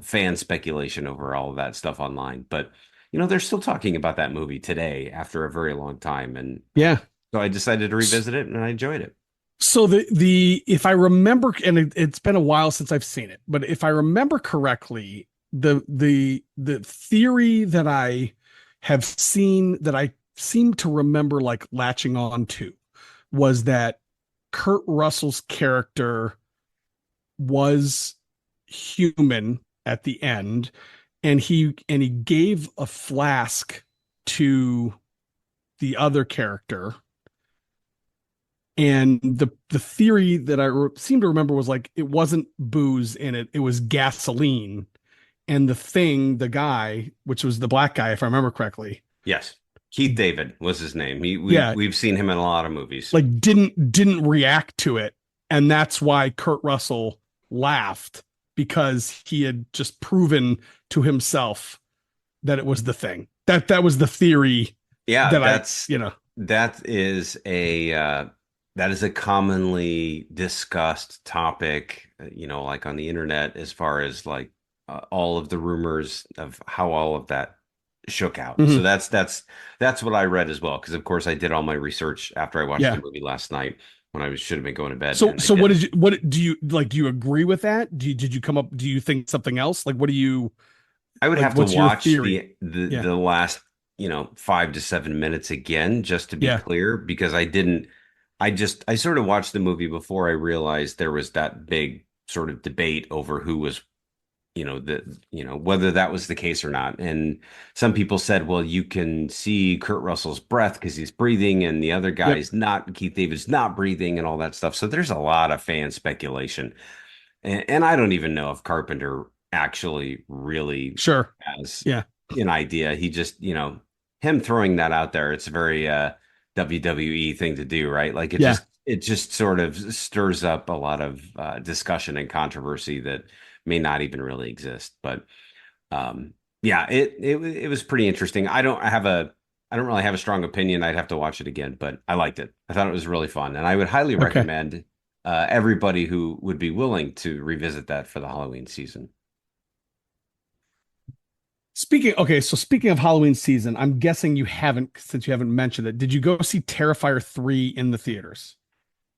fan speculation over all of that stuff online. But, they're still talking about that movie today after a very long time. And
Yeah.
so I decided to revisit it and I enjoyed it.
So the if I remember, and it's been a while since I've seen it, but if I remember correctly, the theory that I have seen that I seem to remember like latching on to was that Kurt Russell's character was human at the end, and he gave a flask to the other character. And the theory that seem to remember was like it wasn't booze in it, it was gasoline. And the guy, which was the black guy, if I remember correctly,
Yes. Keith David was his name.
yeah,
We've seen him in a lot of movies.
like didn't react to it. And that's why Kurt Russell laughed, because he had just proven to himself that it was the thing. That was the theory
Yeah,
that
that is a commonly discussed topic, like on the internet as far as like all of the rumors of how all of that shook out. So
mhm,
that's what I read as well, because of course I did all my research after I watched the
yeah.
movie last night when should have been going to bed,
So
and I
so what
didn't.
did you what do you like? Do you agree with that? Did you come up? Do you think something else? Like, what do you
I would
like?
have to
What's your
watch
theory?
the
Yeah,
last, 5 to 7 minutes again just to be
yeah,
clear, because I didn't. I sort of watched the movie before I realized there was that big sort of debate over who was, whether that was the case or not. And some people said, well, you can see Kurt Russell's breath because he's breathing, and the other
yep,
guy's not, Keith David's not breathing, and all that stuff. So there's a lot of fan speculation. And I don't even know if Carpenter actually really
sure,
has
yeah,
an idea. He just, him throwing that out there, it's a very WWE thing to do, right? Like
yeah.
it just sort of stirs up a lot of discussion and controversy that may not even really exist. But yeah, it was pretty interesting. I don't really have a strong opinion. I'd have to watch it again, but I liked it. I thought it was really fun, and I would highly
Okay.
recommend everybody who would be willing to revisit that for the Halloween season.
Speaking of Halloween season, I'm guessing you haven't, since you haven't mentioned it. Did you go see Terrifier 3 in the theaters?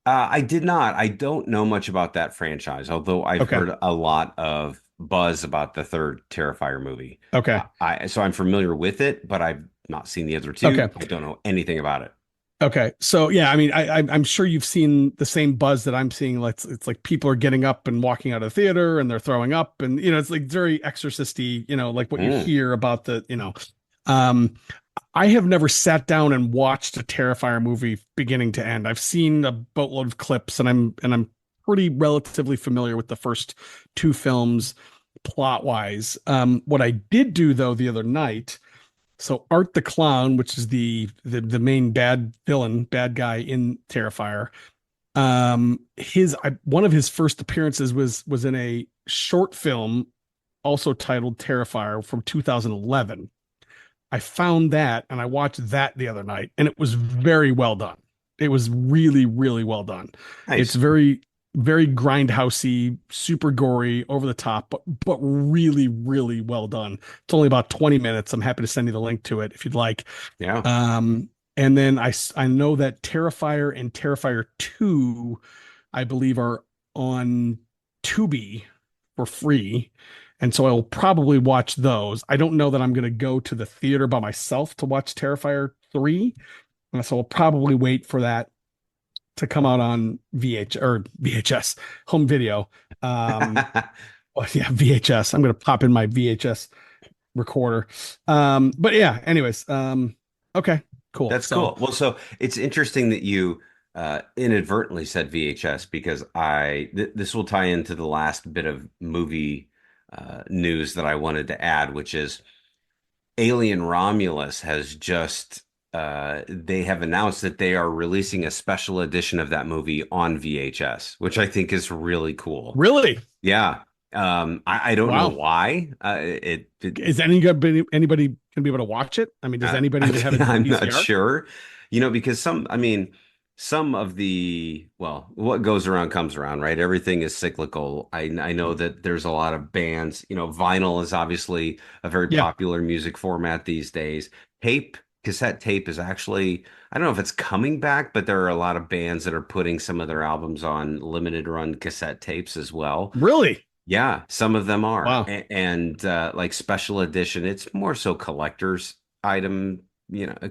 I did not. I don't know much about that franchise, although I've
Okay.
heard a lot of buzz about the third Terrifier movie.
Okay.
So I'm familiar with it, but I've not seen the other
Okay.
two. I don't know anything about it.
Okay. So yeah, I mean, I'm sure you've seen the same buzz that I'm seeing. Like it's like people are getting up and walking out of the theater and they're throwing up, and it's like very exorcisty, like what you
Mm.
hear about um I have never sat down and watched a Terrifier movie beginning to end. I've seen a boatload of clips, and I'm pretty relatively familiar with the first two films plot wise. What I did do though the other night, so Art the Clown, which is the main bad guy in Terrifier, one of his first appearances was in a short film also titled Terrifier from 2011. I found that and I watched that the other night, and it was very well done. It was really, really well done. It's
Nice.
very, very grindhousey, super gory, over the top, but really, really well done. It's only about 20 minutes. I'm happy to send you the link to it if you'd like.
Yeah.
And then I know that Terrifier and Terrifier 2, I believe, are on Tubi for free. And so I will probably watch those. I don't know that I'm going to go to the theater by myself to watch Terrifier 3. And so I'll probably wait for that to come out on VHS, home video. Well, yeah, VHS. I'm going to pop in my VHS recorder. But yeah, anyways, okay, cool.
That's
So,
cool. Well, so it's interesting that you inadvertently said VHS, because this will tie into the last bit of movie news that I wanted to add, which is Alien Romulus has just they have announced that they are releasing a special edition of that movie on VHS, which I think is really cool.
really,
Yeah. I don't know
wow.
why.
Is anybody going to be able to watch it? I mean, does anybody even have a
I'm not
VCR?
sure, because I mean, some of the, well, what goes around comes around, right? Everything is cyclical. I know that there's a lot of bands, vinyl is obviously a very
Yeah,
popular music format these days. Tape, cassette tape is actually, I don't know if it's coming back, but there are a lot of bands that are putting some of their albums on limited run cassette tapes as well.
really.
Yeah, some of them are.
Wow.
And like special edition, it's more so collector's item,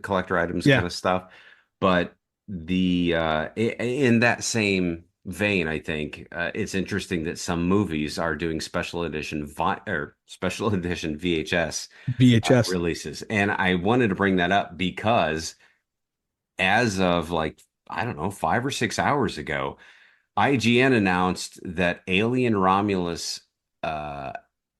collector items
Yeah,
kind of stuff. But in that same vein, I think it's interesting that some movies are doing special edition or special edition VHS
VHS.
releases. And I wanted to bring that up because as of like, I don't know, 5 or 6 hours ago, IGN announced that Alien Romulus uh,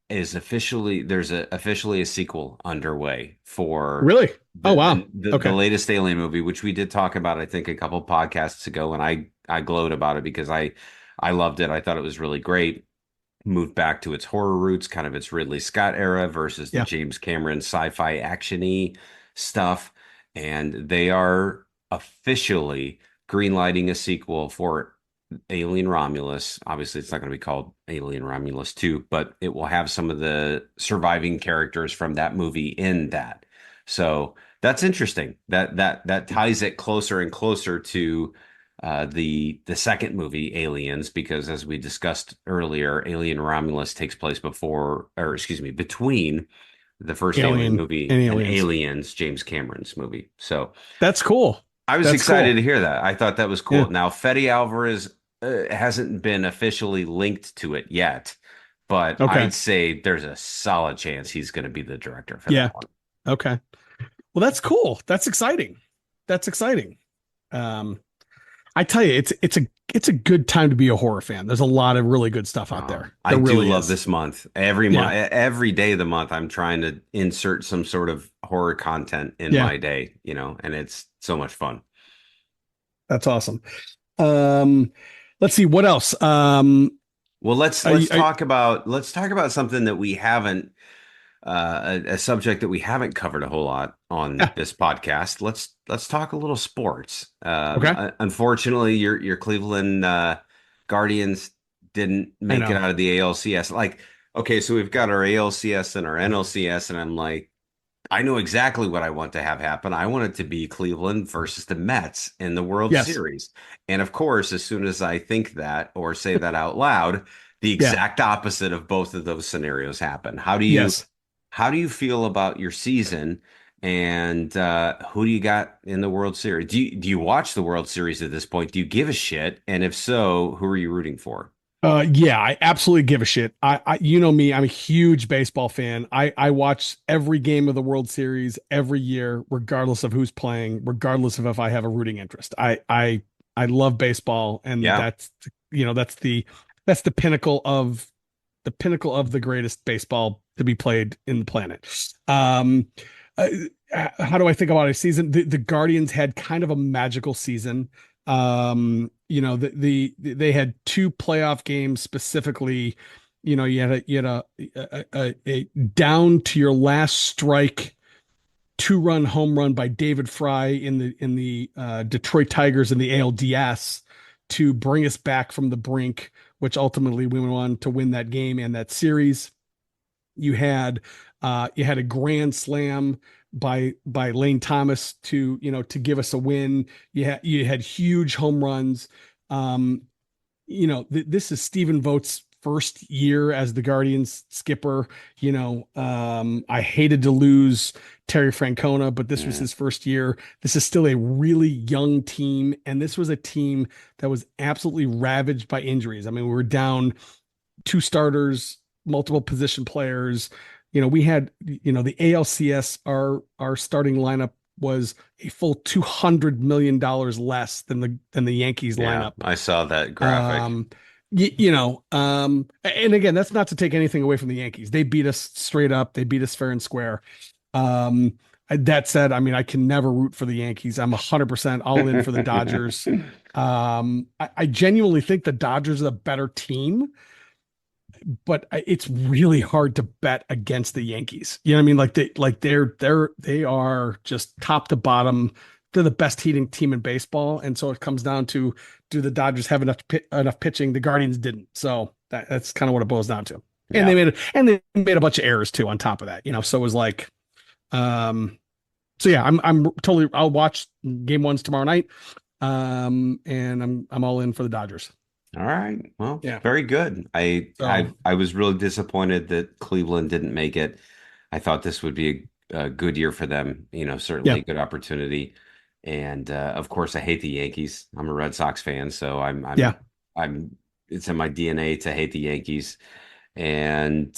is officially a sequel underway for
Really? Oh,
the,
wow.
the the
Okay.
latest Alien movie, which we did talk about, I think, a couple podcasts ago, and I glowed about it because I loved it. I thought it was really great. Moved back to its horror roots, kind of its Ridley Scott era versus the
Yeah.
James Cameron sci-fi actiony stuff, and they are officially greenlighting a sequel for Alien Romulus. Obviously, it's not going to be called Alien Romulus 2, but it will have some of the surviving characters from that movie in that. So that's interesting. That ties it closer and closer to the second movie, Aliens, because as we discussed earlier, Alien Romulus takes place before, or excuse me, between the first Alien
Alien
movie
and
and
aliens.
Aliens, James Cameron's movie. So
That's cool.
I was
That's
excited
cool.
to hear that. I thought that was
Yeah.
cool. Now, Fede Alvarez hasn't been officially linked to it yet, but
Okay.
I'd say there's a solid chance he's going to be the director for
Yeah.
that one.
Okay. Well, that's cool. That's exciting. That's exciting. Um, I tell you, it's a good time to be a horror fan. There's a lot of really good stuff out there.
I
There
do
really
love
is.
this month.
Yeah.
Every day of the month, I'm trying to insert some sort of horror content in
Yeah.
my day, and it's so much fun.
That's awesome. Um, let's see what else.
Well, let's
I,
let's
I,
talk about something that we haven't a subject that we haven't covered a whole lot on
yeah.
this podcast. Let's talk a little sports.
Okay.
Unfortunately, your Cleveland Guardians didn't
I
make it
know.
out of the ALCS. Like, okay, so we've got our ALCS and our NLCS, and I'm like, I know exactly what I want to have happen. I want it to be Cleveland versus the Mets in the World
Yes.
Series. And of course, as soon as I think that or say that out loud, the
Yeah.
exact opposite of both of those scenarios happen.
Yes.
How do you feel about your season, and who do you got in the World Series? Do you watch the World Series at this point? Do you give a shit? And if so, who are you rooting for?
Yeah, I absolutely give a shit. You know me, I'm a huge baseball fan. I watch every game of the World Series every year, regardless of who's playing, regardless of if I have a rooting interest. I love baseball, and
Yeah.
that's the pinnacle of the greatest baseball to be played in the planet. Um, uh, how do I think about a season? The Guardians had kind of a magical season. They had two playoff games specifically. You had a down to your last strike 2-run home run by David Fry in the Detroit Tigers in the ALDS to bring us back from the brink, which ultimately we went on to win that game and that series. You had a grand slam by Lane Thomas to give us a win. You had huge home runs. Um, this is Stephen Vogt's first year as the Guardians skipper. I hated to lose Terry Francona, but this was
Mm,
his first year. This is still a really young team, and this was a team that was absolutely ravaged by injuries. I mean, we were down two starters, multiple position players. We had, the ALCS, our starting lineup was a full $200 million less than the Yankees
yeah,
lineup.
I saw that graphic.
Um, and again, that's not to take anything away from the Yankees. They beat us straight up. They beat us fair and square. That said, I mean, I can never root for the Yankees. I'm 100% all in for the Dodgers. I genuinely think the Dodgers are the better team, but it's really hard to bet against the Yankees. You know what I mean? They are just top to bottom they're the best hitting team in baseball, and so it comes down to, do the Dodgers have enough pitching? The Guardians didn't, so that's kind of what it boils down to. And
Yeah.
they made a bunch of errors too on top of that, so it was like, um, so yeah, I'm totally, I'll watch game ones tomorrow night, and I'm all in for the Dodgers.
All right. Well,
Yeah.
very good.
So
I was really disappointed that Cleveland didn't make it. I thought this would be a good year for them, certainly
yeah,
a good opportunity. And of course I hate the Yankees. I'm a Red Sox fan, so
yeah,
I'm it's in my DNA to hate the Yankees. And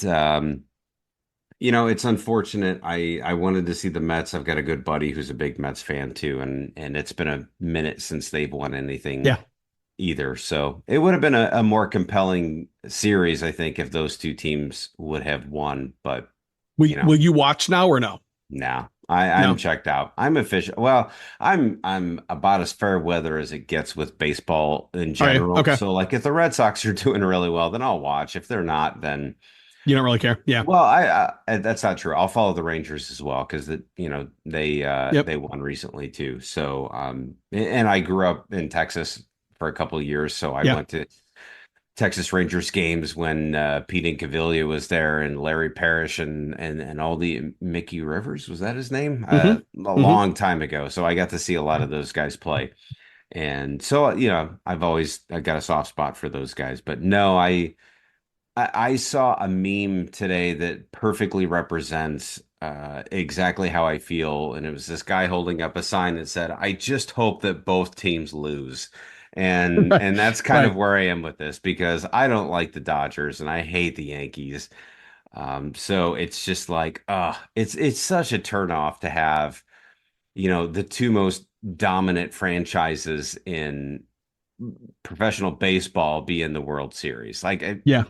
it's unfortunate. I wanted to see the Mets. I've got a good buddy who's a big Mets fan too, and it's been a minute since they've won anything
yeah.
either. So it would have been a more compelling series, I think, if those two teams would have won. But you know,
Will you watch now or no?
now I'm
No.
checked out. I'm official. Well, I'm about as fair weather as it gets with baseball in
All right.
general.
Okay.
So like if the Red Sox are doing really well, then I'll watch. If they're not, then
You don't really care. Yeah.
well, that's not true. I'll follow the Rangers as well because
Yep.
they won recently too. So and I grew up in Texas for a couple of years, so I
Yeah.
went to Texas Rangers games when Pete Incaviglia was there and Larry Parrish and all the Mickey Rivers, was that his name?
Mm-hmm.
A
Mm-hmm.
long time ago. So I got to see a lot of those guys play. And so, I got a soft spot for those guys. But no, I saw a meme today that perfectly represents exactly how I feel. And it was this guy holding up a sign that said, I just hope that both teams lose. And that's kind of
Right.
where I am with this because I don't like the Dodgers and I hate the Yankees. So it's just like, it's such a turnoff to have, the two most dominant franchises in professional baseball be in the World Series. Like,
Yeah.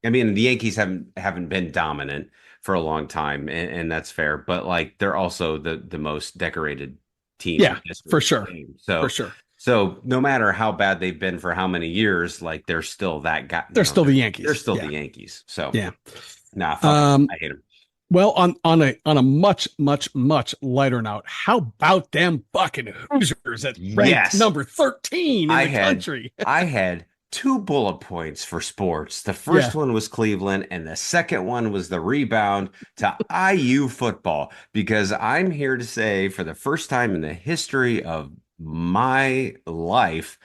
I mean, the Yankees haven't been dominant for a long time, and that's fair. But like, they're also the most decorated team in
Yeah. For
history of the
sure.
game.
For
So,
sure.
so no matter how bad they've been for how many years, like they're still that guy.
They're still the
They're
Yankees.
still the
Yeah.
Yankees. So,
Yeah.
nah, fuck them.
Um,
I hate them.
well, on a much lighter note, how about them fucking Hoosiers at ranked
Yes,
number 13 in
I
the
had
country?
I had two bullet points for sports. The first
Yeah.
one was Cleveland, and the second one was the rebound to IU football. Because I'm here to say, for the first time in the history of my life,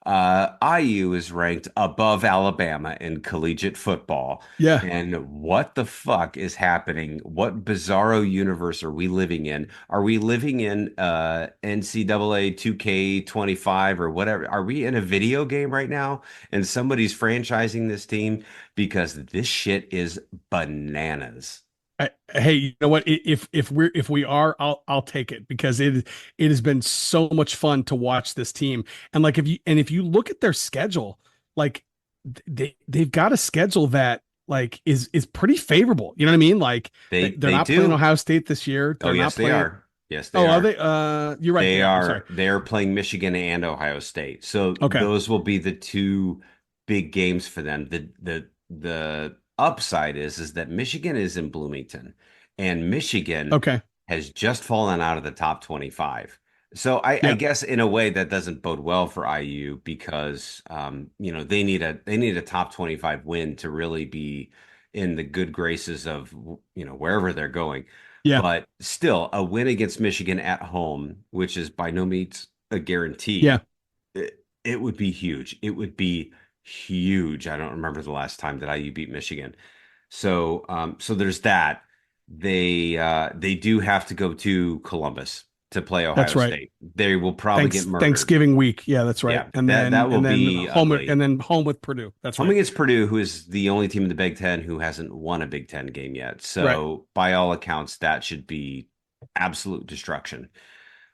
IU is ranked above Alabama in collegiate football.
Yeah.
And what the fuck is happening? What bizarro universe are we living in? Are we living in NCAA 2K25 or whatever? Are we in a video game right now and somebody's franchising this team? Because this shit is bananas.
Hey, you know what? If we are, I'll take it because it has been so much fun to watch this team. And like if you look at their schedule, like they've got a schedule that like is pretty favorable. You know what I mean? Like they're
They
not playing
do.
Ohio State this year.
Oh,
They're
yes,
not
they
playing.
are. Yes, they
Oh, are
are.
they? You're right. They
They
are. I'm sorry.
are they're playing Michigan and Ohio State. So
Okay.
those will be the two big games for them. The upside is that Michigan is in Bloomington and Michigan
Okay.
has just fallen out of the top 25. So I
Yeah.
guess in a way that doesn't bode well for IU because they need a top 25 win to really be in the good graces of wherever they're going.
Yeah.
But still, a win against Michigan at home, which is by no means a
Yeah.
guarantee, it would be huge. It would be huge. I don't remember the last time that IU beat Michigan. So there's that. They do have to go to Columbus to play
That's
Ohio
right.
State. They will probably get murdered.
Thanksgiving week. Yeah, that's right.
Yeah, that will be ugly.
home with Purdue. That's
Home
right.
against Purdue, who is the only team in the Big Ten who hasn't won a Big Ten game yet.
Right.
So by all accounts, that should be absolute destruction.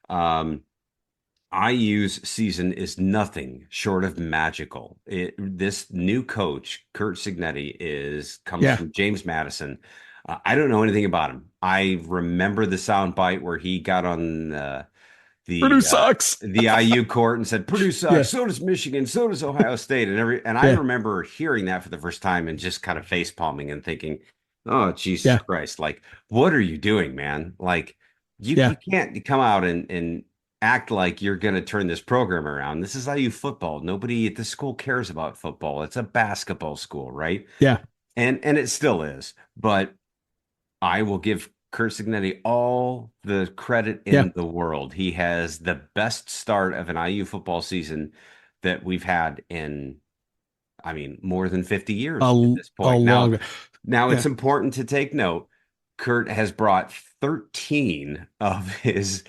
Um, IU's season is nothing short of magical. This new coach, Kurt Signetti, comes
Yeah.
from James Madison. I don't know anything about him. I remember the sound bite where he got on
Purdue
the uh,
sucks.
the IU court and said Purdue
Yeah.
sucks. So does Michigan. So does Ohio State. And I
Yeah.
remember hearing that for the first time and just kind of face palming and thinking, "Oh Jesus
Yeah.
Christ! Like, what are you doing, man? Like, you
Yeah.
can't come out and act like you're going to turn this program around. This is IU football. Nobody at the school cares about football. It's a basketball school, right?
Yeah.
And it still is. But I will give Kurt Signetti all the credit
Yeah.
in the world. He has the best start of an IU football season that we've had in, I mean, more than 50 years at this
A
point.
long,
Now
yeah.
it's important to take note. Kurt has brought 13 of his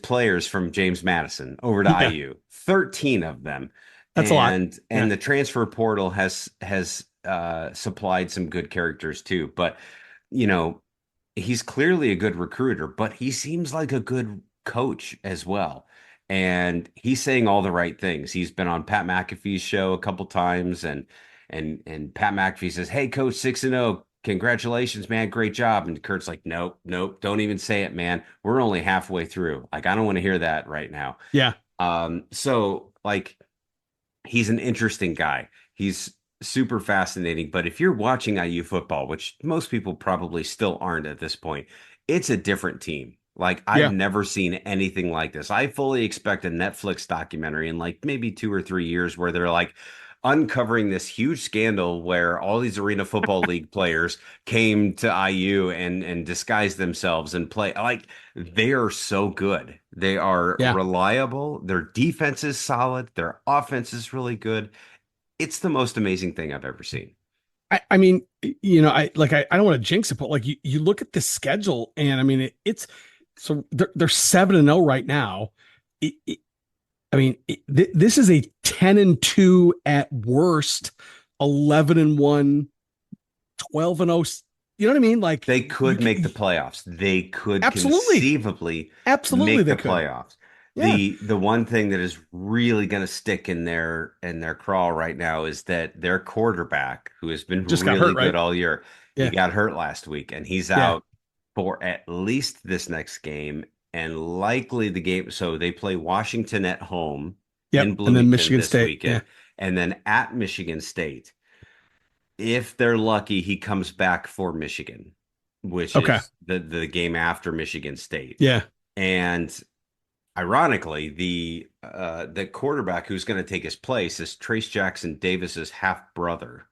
players from James Madison over to
Yeah.
IU. 13 of them.
That's a lot.
And
Yeah.
the transfer portal has supplied some good characters too. But you know, he's clearly a good recruiter, but he seems like a good coach as well. And he's saying all the right things. He's been on Pat McAfee's show a couple times, and Pat McAfee says, "Hey, Coach 6-0, congratulations, man, great job." And Kurt's like, "Nope, nope, don't even say it, man. We're only halfway through. Like, I don't want to hear that right now."
Yeah.
So like he's an interesting guy. He's super fascinating. But if you're watching IU football, which most people probably still aren't at this point, it's a different team. Like I've
Yeah.
never seen anything like this. I fully expect a Netflix documentary in like maybe 2 or 3 years where they're like uncovering this huge scandal where all these Arena Football League players came to IU and disguised themselves and play like they are so good. They are
Yeah.
reliable. Their defense is solid. Their offense is really good. It's the most amazing thing I've ever seen.
I mean, I don't want to jinx it, but like you look at the schedule and I mean, it's so they're 7-0 right now. I mean, this is a 10-2 at worst, 11-1, 12-0. You know what I mean? Like
They
you
could
can,
make the playoffs. They could
absolutely,
conceivably
absolutely
make
they
the
could.
playoffs.
Yeah.
The one thing that is really going to stick in their crawl right now is that their quarterback, who has been
Just got
really
hurt,
good
right?
all year, he
Yeah.
got hurt last week and he's
Yeah.
out for at least this next game and likely the game. So they play Washington at home in
Yep. And then
Bloomington
Michigan
this
State. Yeah.
weekend and then at Michigan State. If they're lucky, he comes back for Michigan, which
Okay.
is the game after Michigan State.
Yeah.
And ironically, the quarterback who's going to take his place is Trace Jackson Davis's half brother.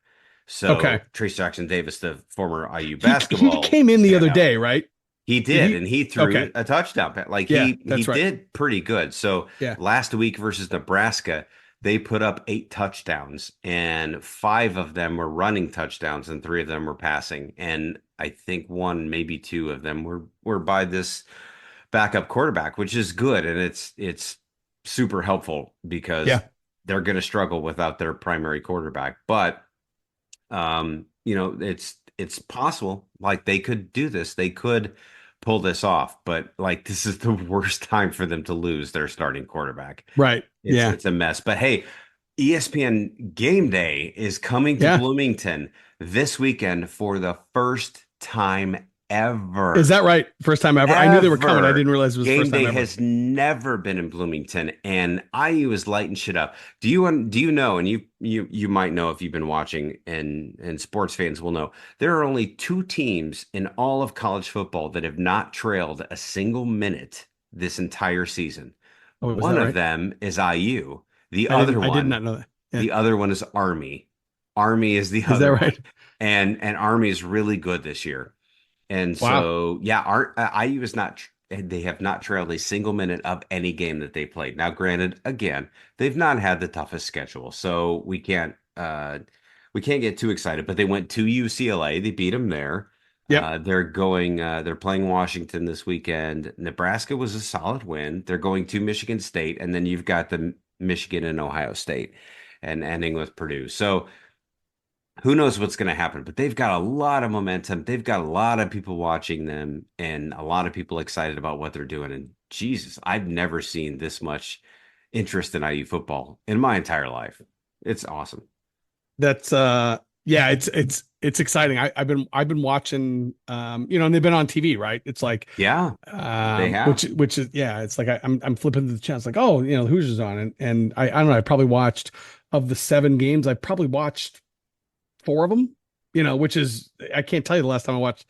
Okay.
So Trace Jackson Davis, the former IU
He
basketball
came in the other
standout,
day, right?
he
Did
did,
he?
and he
Okay.
threw a touchdown. Like
Yeah,
he
that's right.
did pretty good. So
Yeah.
last week versus Nebraska, they put up 8 touchdowns, and 5 of them were running touchdowns, and 3 of them were passing. And I think one, maybe 2 of them were by this backup quarterback, which is good, and it's super helpful because
Yeah.
they're going to struggle without their primary quarterback. But it's possible. Like they could do this. They could pull this off, but like this is the worst time for them to lose their starting quarterback.
Right. Yeah.
It's a mess. But hey, ESPN Game Day is coming to
Yeah.
Bloomington this weekend for the first time
Is
ever.
that right? First time ever. I knew they were coming. I
Ever.
didn't realize it was the
Game
first time
day
ever.
has never been in Bloomington, and IU is lighting shit up. Do you know? And you might know if you've been watching, and sports fans will know there are only 2 teams in all of college football that have not trailed a single minute this entire season.
Oh, is
One
that
of
right?
them is IU.
I did not know that. Yeah.
The other one is Army. Army is the
Is that
other one,
right?
and Army is really good this year. And
Wow.
so, yeah, IU is not, they have not trailed a single minute of any game that they played. Now, granted, again, they've not had the toughest schedule, so we can't get too excited, but they went to UCLA. They beat them there.
Yep.
They're playing Washington this weekend. Nebraska was a solid win. They're going to Michigan State, and then you've got the Michigan and Ohio State and ending with Purdue. So, who knows what's going to happen, but they've got a lot of momentum. They've got a lot of people watching them and a lot of people excited about what they're doing. And Jesus, I've never seen this much interest in IU football in my entire life. It's awesome.
That's yeah, it's exciting. I've been watching and they've been on TV, right? It's like
Yeah, they have.
which is yeah, it's like I'm flipping to the channel. It's like, oh, the Hoosiers on and I don't know, I probably watched of the 7 games, I probably watched 4 of them, which is I can't tell you the last time I watched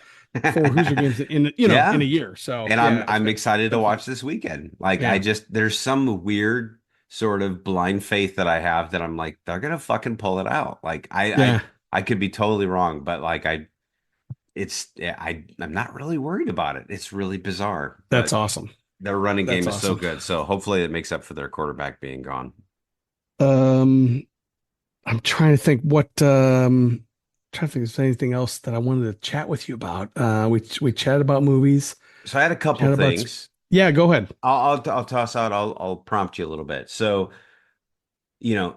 4 Hoosier games in in
Yeah.
a year. So
And I'm
yeah,
I'm excited to
been fun.
watch this weekend. Like I
Yeah,
just there's some weird sort of blind faith that I have that I'm like they're gonna fucking pull it out. Like
yeah,
I could be totally wrong, but like I'm not really worried about it. It's really bizarre,
that's
but
awesome.
their running
That's
game is so
awesome.
good. So hopefully it makes up for their quarterback being gone.
Um, I'm trying to think trying to think if there's anything else that I wanted to chat with you about. We chatted about movies,
So I had a couple
chatted about
things.
yeah, go ahead.
I'll toss out. I'll prompt you a little bit. So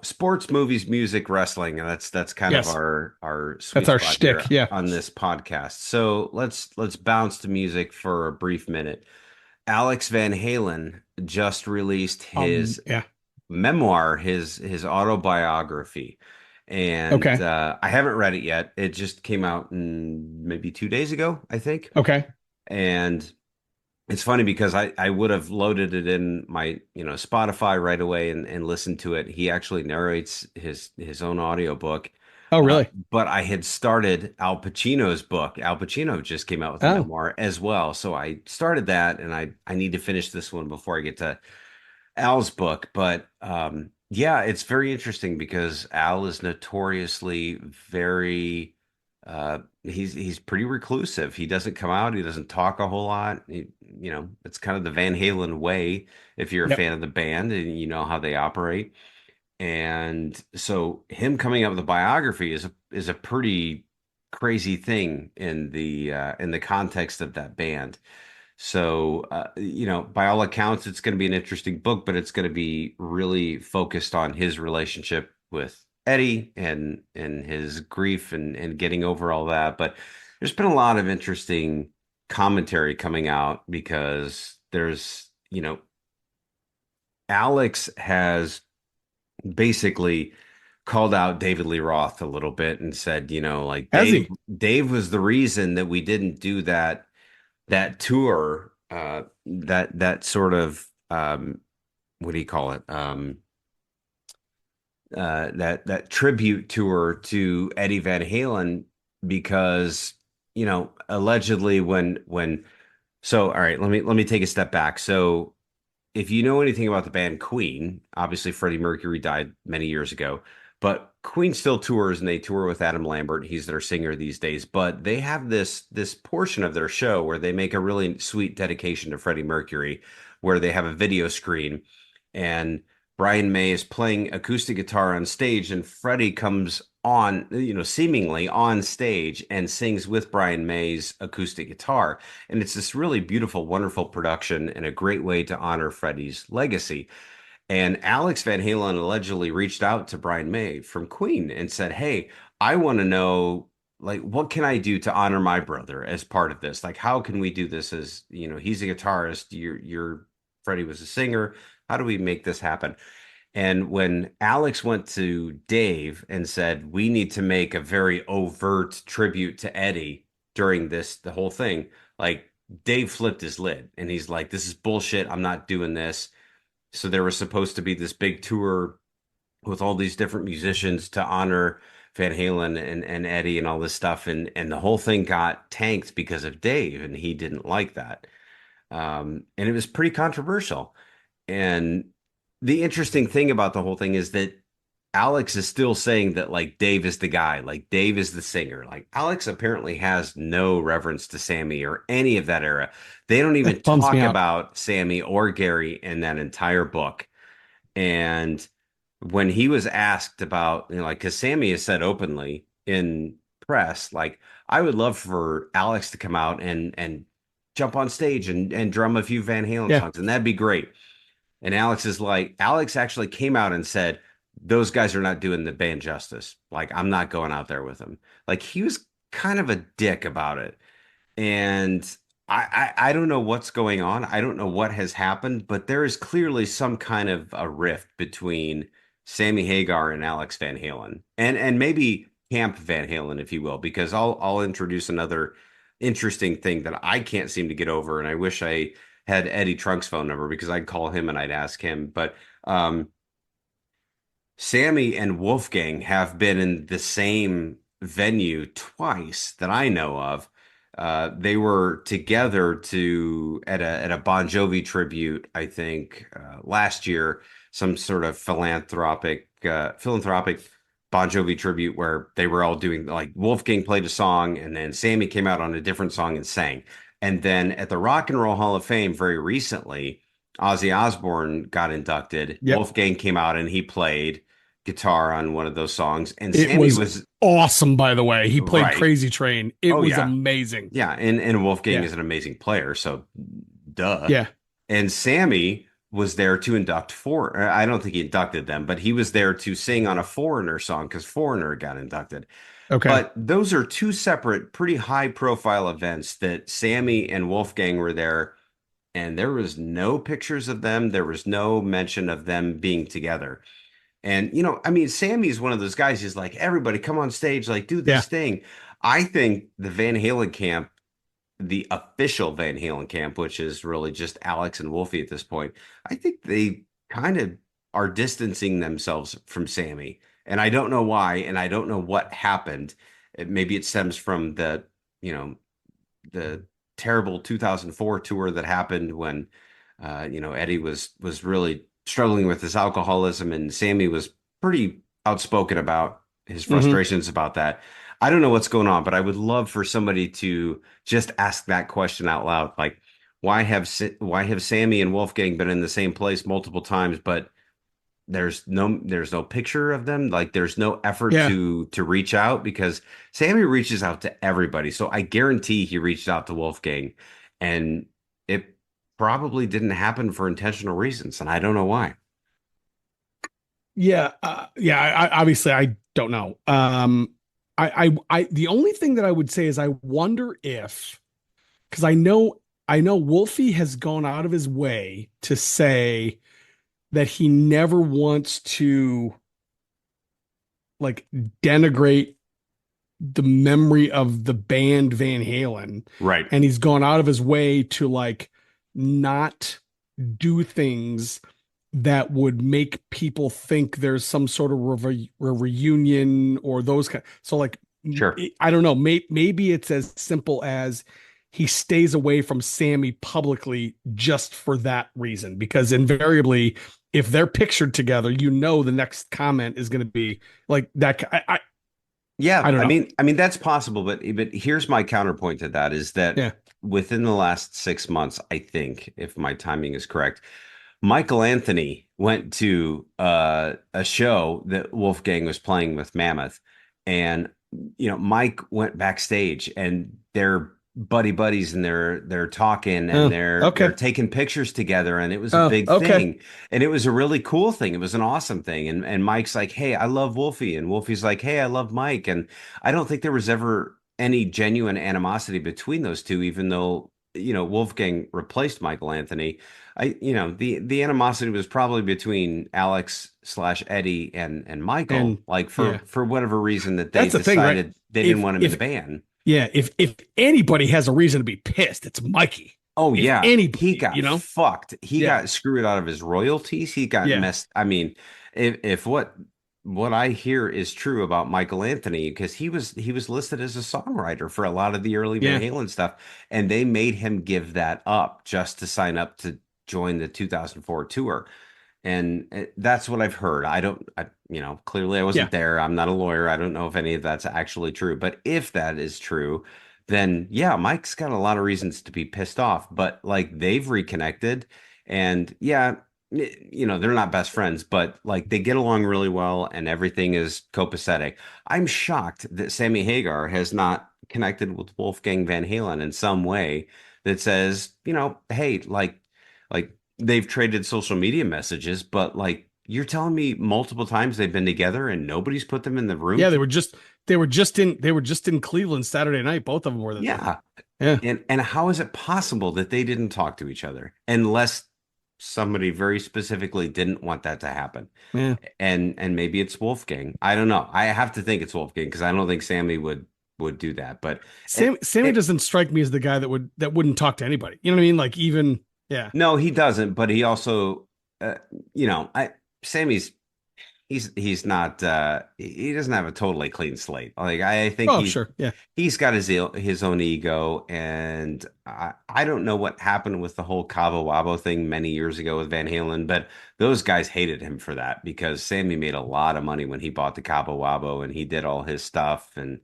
sports, movies, music, wrestling, and that's kind of
Yes,
our
that's
sweet
our
spot
shtick.
here
Yeah.
on this podcast. So let's bounce to music for a brief minute. Alex Van Halen just released his
Yeah.
memoir, his autobiography. And
Okay.
I haven't read it yet. It just came out maybe 2 days ago, I think.
Okay.
And it's funny because I would have loaded it in my, Spotify right away and listened to it. He actually narrates his own audiobook.
Oh,
Uh,
really?
but I had started Al Pacino's book. Al Pacino just came out with a
Oh,
memoir as well. So I started that and I need to finish this one before I get to Al's book. But yeah, it's very interesting because Al is notoriously very he's pretty reclusive. He doesn't come out, he doesn't talk a whole lot. It's kind of the Van Halen way if you're a
yep.
fan of the band and you know how they operate. And so him coming up with a biography is a pretty crazy thing in the context of that band. So, by all accounts, it's going to be an interesting book, but it's going to be really focused on his relationship with Eddie and his grief and getting over all that. But there's been a lot of interesting commentary coming out because Alex has basically called out David Lee Roth a little bit and said, like
Has
Dave
he?
Dave was the reason that we didn't do that tour, that sort of what do you call it? That tribute tour to Eddie Van Halen because allegedly when so all right, let me take a step back. So if you know anything about the band Queen, obviously Freddie Mercury died many years ago, but Queen still tours and they tour with Adam Lambert. He's their singer these days, but they have this portion of their show where they make a really sweet dedication to Freddie Mercury, where they have a video screen and Brian May is playing acoustic guitar on stage and Freddie comes on, seemingly on stage and sings with Brian May's acoustic guitar. And it's this really beautiful, wonderful production and a great way to honor Freddie's legacy. And Alex Van Halen allegedly reached out to Brian May from Queen and said, "Hey, I want to know, like, what can I do to honor my brother as part of this? Like, how can we do this as, he's a guitarist, you're Freddie was a singer. How do we make this happen?" And when Alex went to Dave and said, "We need to make a very overt tribute to Eddie during the whole thing," like Dave flipped his lid and he's like, "This is bullshit. I'm not doing this." So there was supposed to be this big tour with all these different musicians to honor Van Halen and Eddie and all this stuff. And the whole thing got tanked because of Dave, and he didn't like that. And it was pretty controversial. And the interesting thing about the whole thing is that Alex is still saying that like Dave is the guy, like Dave is the singer. Like Alex apparently has no reverence to Sammy or any of that era. They don't even
That bums me
talk
out.
about Sammy or Gary in that entire book. And when he was asked about, like, because Sammy has said openly in press, like, I would love for Alex to come out and jump on stage and drum a few Van Halen
Yeah.
songs, and that'd be great. And Alex is like, Alex actually came out and said, those guys are not doing the band justice. Like, I'm not going out there with them. Like, he was kind of a dick about it. And I don't know what's going on. I don't know what has happened, but there is clearly some kind of a rift between Sammy Hagar and Alex Van Halen. And maybe Camp Van Halen, if you will, because I'll introduce another interesting thing that I can't seem to get over. And I wish I had Eddie Trunk's phone number because I'd call him and I'd ask him. But Sammy and Wolfgang have been in the same venue twice that I know of, They were together to at a Bon Jovi tribute, I think, last year, some sort of philanthropic Bon Jovi tribute where they were all doing like Wolfgang played a song and then Sammy came out on a different song and sang. And then at the Rock and Roll Hall of Fame very recently, Ozzy Osbourne got inducted.
Yep.
Wolfgang came out and he played guitar on one of those songs, and
It
Sammy
was
was
awesome, by the way. He played
right.
Crazy Train. It
Oh
was
yeah.
amazing.
Yeah, and Wolfgang
Yeah.
is an amazing player, so duh.
Yeah.
And Sammy was there to induct four. I don't think he inducted them, but he was there to sing on a Foreigner song because Foreigner got inducted.
Okay.
But those are two separate, pretty high profile events that Sammy and Wolfgang were there, and there was no pictures of them. There was no mention of them being together. And, I mean, Sammy's one of those guys who's like, everybody come on stage, like, do
Yeah.
this thing. I think the Van Halen camp, the official Van Halen camp, which is really just Alex and Wolfie at this point, I think they kind of are distancing themselves from Sammy. And I don't know why, and I don't know what happened. Maybe it stems from you know, the terrible 2004 tour that happened when Eddie was really struggling with his alcoholism and Sammy was pretty outspoken about his
Hmm.
frustrations about that. I don't know what's going on, but I would love for somebody to just ask that question out loud. Like, why have Sammy and Wolfgang been in the same place multiple times, but there's no picture of them, like there's no effort
Yeah.
to reach out because Sammy reaches out to everybody, so I guarantee he reached out to Wolfgang, and it probably didn't happen for intentional reasons, and I don't know why.
Yeah. Yeah. Obviously, I don't know. The only thing that I would say is I wonder if, because I know Wolfie has gone out of his way to say that he never wants to like denigrate the memory of the band Van Halen,
Right.
and he's gone out of his way to like not do things that would make people think there's some sort of reunion or those kind. So like
Sure.
I don't know, maybe it's as simple as he stays away from Sammy publicly just for that reason, because invariably if they're pictured together, the next comment is going to be like that.
Yeah,
I don't know.
I mean that's possible, but here's my counterpoint to that is that
Yeah.
within the last 6 months, I think, if my timing is correct, Michael Anthony went to a show that Wolfgang was playing with Mammoth, and Mike went backstage, and they're buddies, and they're talking, and
Oh,
they're
okay.
taking pictures together, and it was a
Oh,
big
okay.
thing, and it was a really cool thing. It was an awesome thing, and Mike's like, "Hey, I love Wolfie," and Wolfie's like, "Hey, I love Mike," and I don't think there was ever any genuine animosity between those two, even though Wolfgang replaced Michael Anthony. The animosity was probably between Alex slash Eddie and Michael,
And
like
yeah,
for whatever reason that they
that's the thing, right?
decided they didn't
If
want him in the
if
band.
yeah, if anybody has a reason to be pissed, it's Mikey.
Oh
If
yeah, he
anybody,
got fucked. He
Yeah.
got screwed out of his royalties. He got
Yeah.
messed. I mean, if what I hear is true about Michael Anthony, because he was listed as a songwriter for a lot of the early Van
Yeah.
Halen stuff, and they made him give that up just to sign up to join the 2004 tour. And that's what I've heard. Clearly I
Yeah.
wasn't there. I'm not a lawyer. I don't know if any of that's actually true. But if that is true, then yeah, Mike's got a lot of reasons to be pissed off. But like they've reconnected, and yeah, they're not best friends, but like they get along really well, and everything is copacetic. I'm shocked that Sammy Hagar has not connected with Wolfgang Van Halen in some way that says, hey, like they've traded social media messages, but like you're telling me multiple times they've been together and nobody's put them in the room
Yeah,
to,
they were just in Cleveland Saturday night. Both of them were there.
yeah.
Yeah.
And how is it possible that they didn't talk to each other unless somebody very specifically didn't want that to happen?
Yeah.
And maybe it's Wolfgang. I don't know. I have to think it's Wolfgang because I don't think Sammy would do that. But
Sammy
it
doesn't strike me as the guy that wouldn't talk to anybody. You know what I mean? Like even yeah.
no, he doesn't, but he also I Sammy's he's not he doesn't have a totally clean slate. Like I think
Oh, sure. Yeah.
he's got his own ego, and I don't know what happened with the whole Cabo Wabo thing many years ago with Van Halen, but those guys hated him for that because Sammy made a lot of money when he bought the Cabo Wabo and he did all his stuff, and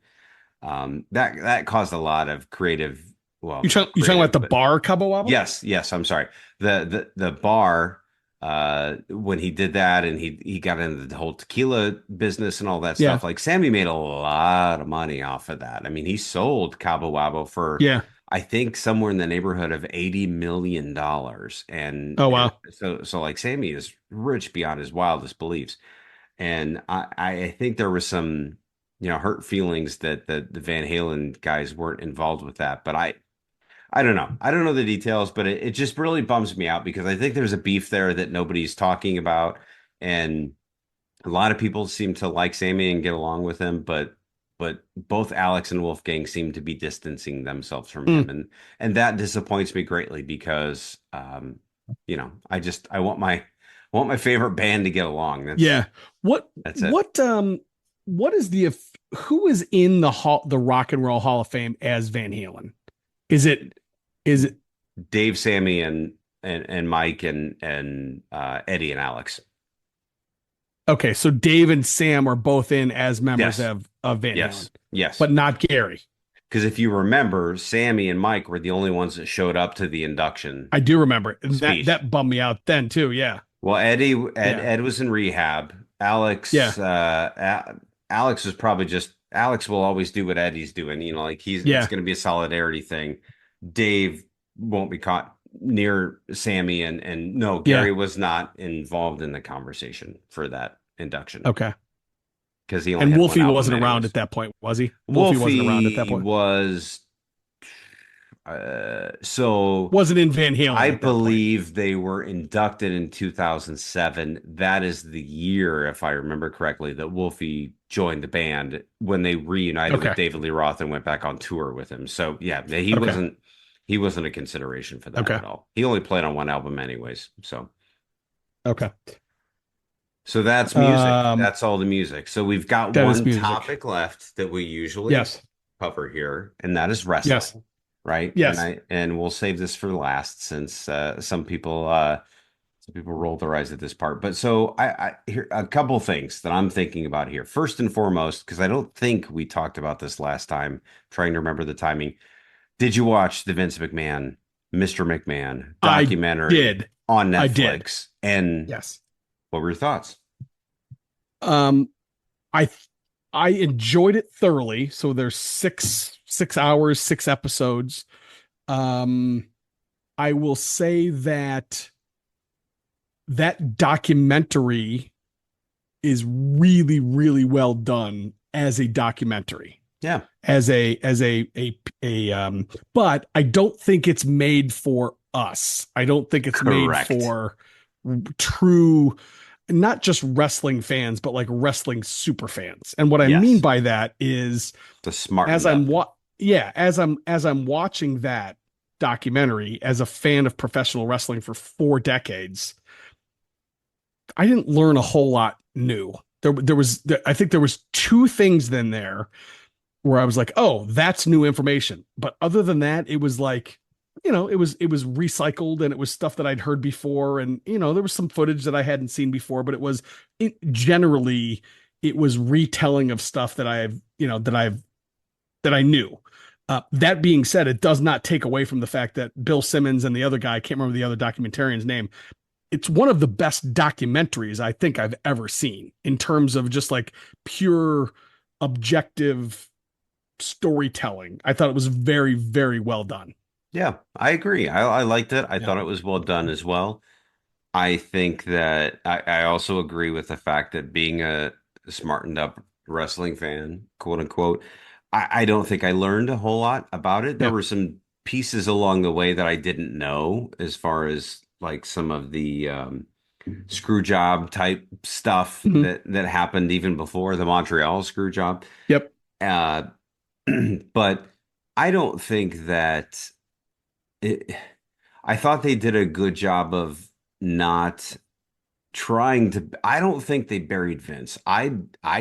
that caused a lot of creative, well, not
You talking about
creative,
the
but
bar Cabo Wabo?
yes, I'm sorry. The bar when he did that and he got into the whole tequila business and all that
Yeah.
stuff, like Sammy made a lot of money off of that. I mean, he sold Cabo Wabo for
Yeah.
I think somewhere in the neighborhood of $80 million.
Oh, wow.
So like Sammy is rich beyond his wildest beliefs. And I think there was some, hurt feelings that the Van Halen guys weren't involved with that. But I don't know. I don't know the details, but it just really bums me out because I think there's a beef there that nobody's talking about. And a lot of people seem to like Sammy and get along with him, but both Alex and Wolfgang seem to be distancing themselves from him.
Mm,
And that disappoints me greatly because I want my favorite band to get along.
yeah. What
That's it.
what um what is the who is in the Rock and Roll Hall of Fame as Van Halen? Is it is it
Dave, Sammy, and Mike and Eddie and Alex.
okay, so Dave and Sam are both in as members
Yes,
of Van Halen,
yes, yes.
but not Gary.
Because if you remember, Sammy and Mike were the only ones that showed up to the induction
I do remember. And
speech.
that bummed me out then too. Yeah.
Well,
Yeah.
Ed was in rehab.
Yeah.
Alex was probably just Alex will always do what Eddie's doing. Like it's
Yeah.
going to be a solidarity thing. Dave won't be caught near Sammy, and no,
Yeah.
Gary was not involved in the conversation for that induction
Okay.
because he only
And
had one
Wolfie
album
wasn't around at
anyways.
that point, was he? Wolfie wasn't around at that
Wolfie
point.
was so
Wasn't in Van
I
Halen at that point.
believe they were inducted in 2007. That is the year, if I remember correctly, that Wolfie joined the band when they reunited with
Okay.
David Lee Roth and went back on tour with him. So yeah,
Okay.
he wasn't a consideration for that
Okay.
at all. He only played on one album anyways.
Okay.
So that's music.
Um,
That's all the music. So we've got
that is
one
music.
topic left that we usually
Yes.
cover here, and that is
Yes.
wrestling, right?
Yes.
And we'll save this for last since some people roll their eyes at this part. But so I here a couple things that I'm thinking about here. First and foremost, because I don't think we talked about this last time, trying to remember the timing. Did you watch the Vince McMahon, Mr. McMahon
I
documentary
did.
on
I did.
Netflix? And
Yes.
what were your thoughts?
Um, I I enjoyed it thoroughly. So there's 6 hours, 6 episodes. Um, I will say that that documentary is really, really well done as a documentary,
Yeah,
as a but I don't think it's made for us. I don't think it's made
correct.
for true, not just wrestling fans, but like wrestling super fans. And what I mean
Yes.
by that is
The
as
smartened
I'm
up.
what yeah, as I'm watching that documentary as a fan of professional wrestling for 4 decades, I didn't learn a whole lot new. I think there was two things in there where I was like, oh, that's new information. But other than that, it was like, it was recycled and it was stuff that I'd heard before. And, there was some footage that I hadn't seen before, but generally it was retelling of stuff that I knew. That being said, it does not take away from the fact that Bill Simmons and the other guy, I can't remember the other documentarian's name, it's one of the best documentaries I think I've ever seen in terms of just like pure objective storytelling. I thought it was very, very well done.
Yeah, I agree. I liked it. I
Yeah.
thought it was well done as well. I think that I also agree with the fact that being a smartened up wrestling fan, quote unquote, I don't think I learned a whole lot about it. There
Yeah.
were some pieces along the way that I didn't know as far as like some of the screw job type stuff
Mhm.
that happened even before the Montreal screw job.
Yep.
Uh, but I don't think that it, I thought they did a good job of not trying to, I don't think they buried Vince. I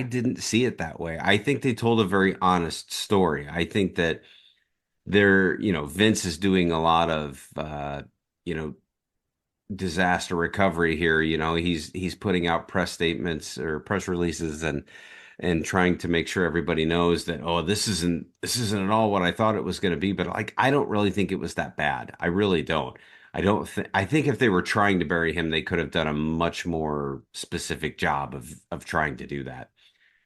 didn't see it that way. I think they told a very honest story. I think that Vince is doing a lot of you know, disaster recovery here. He's putting out press statements or press releases and trying to make sure everybody knows that, oh, this isn't at all what I thought it was going to be. But like, I don't really think it was that bad. I really don't. I think if they were trying to bury him, they could have done a much more specific job of trying to do that.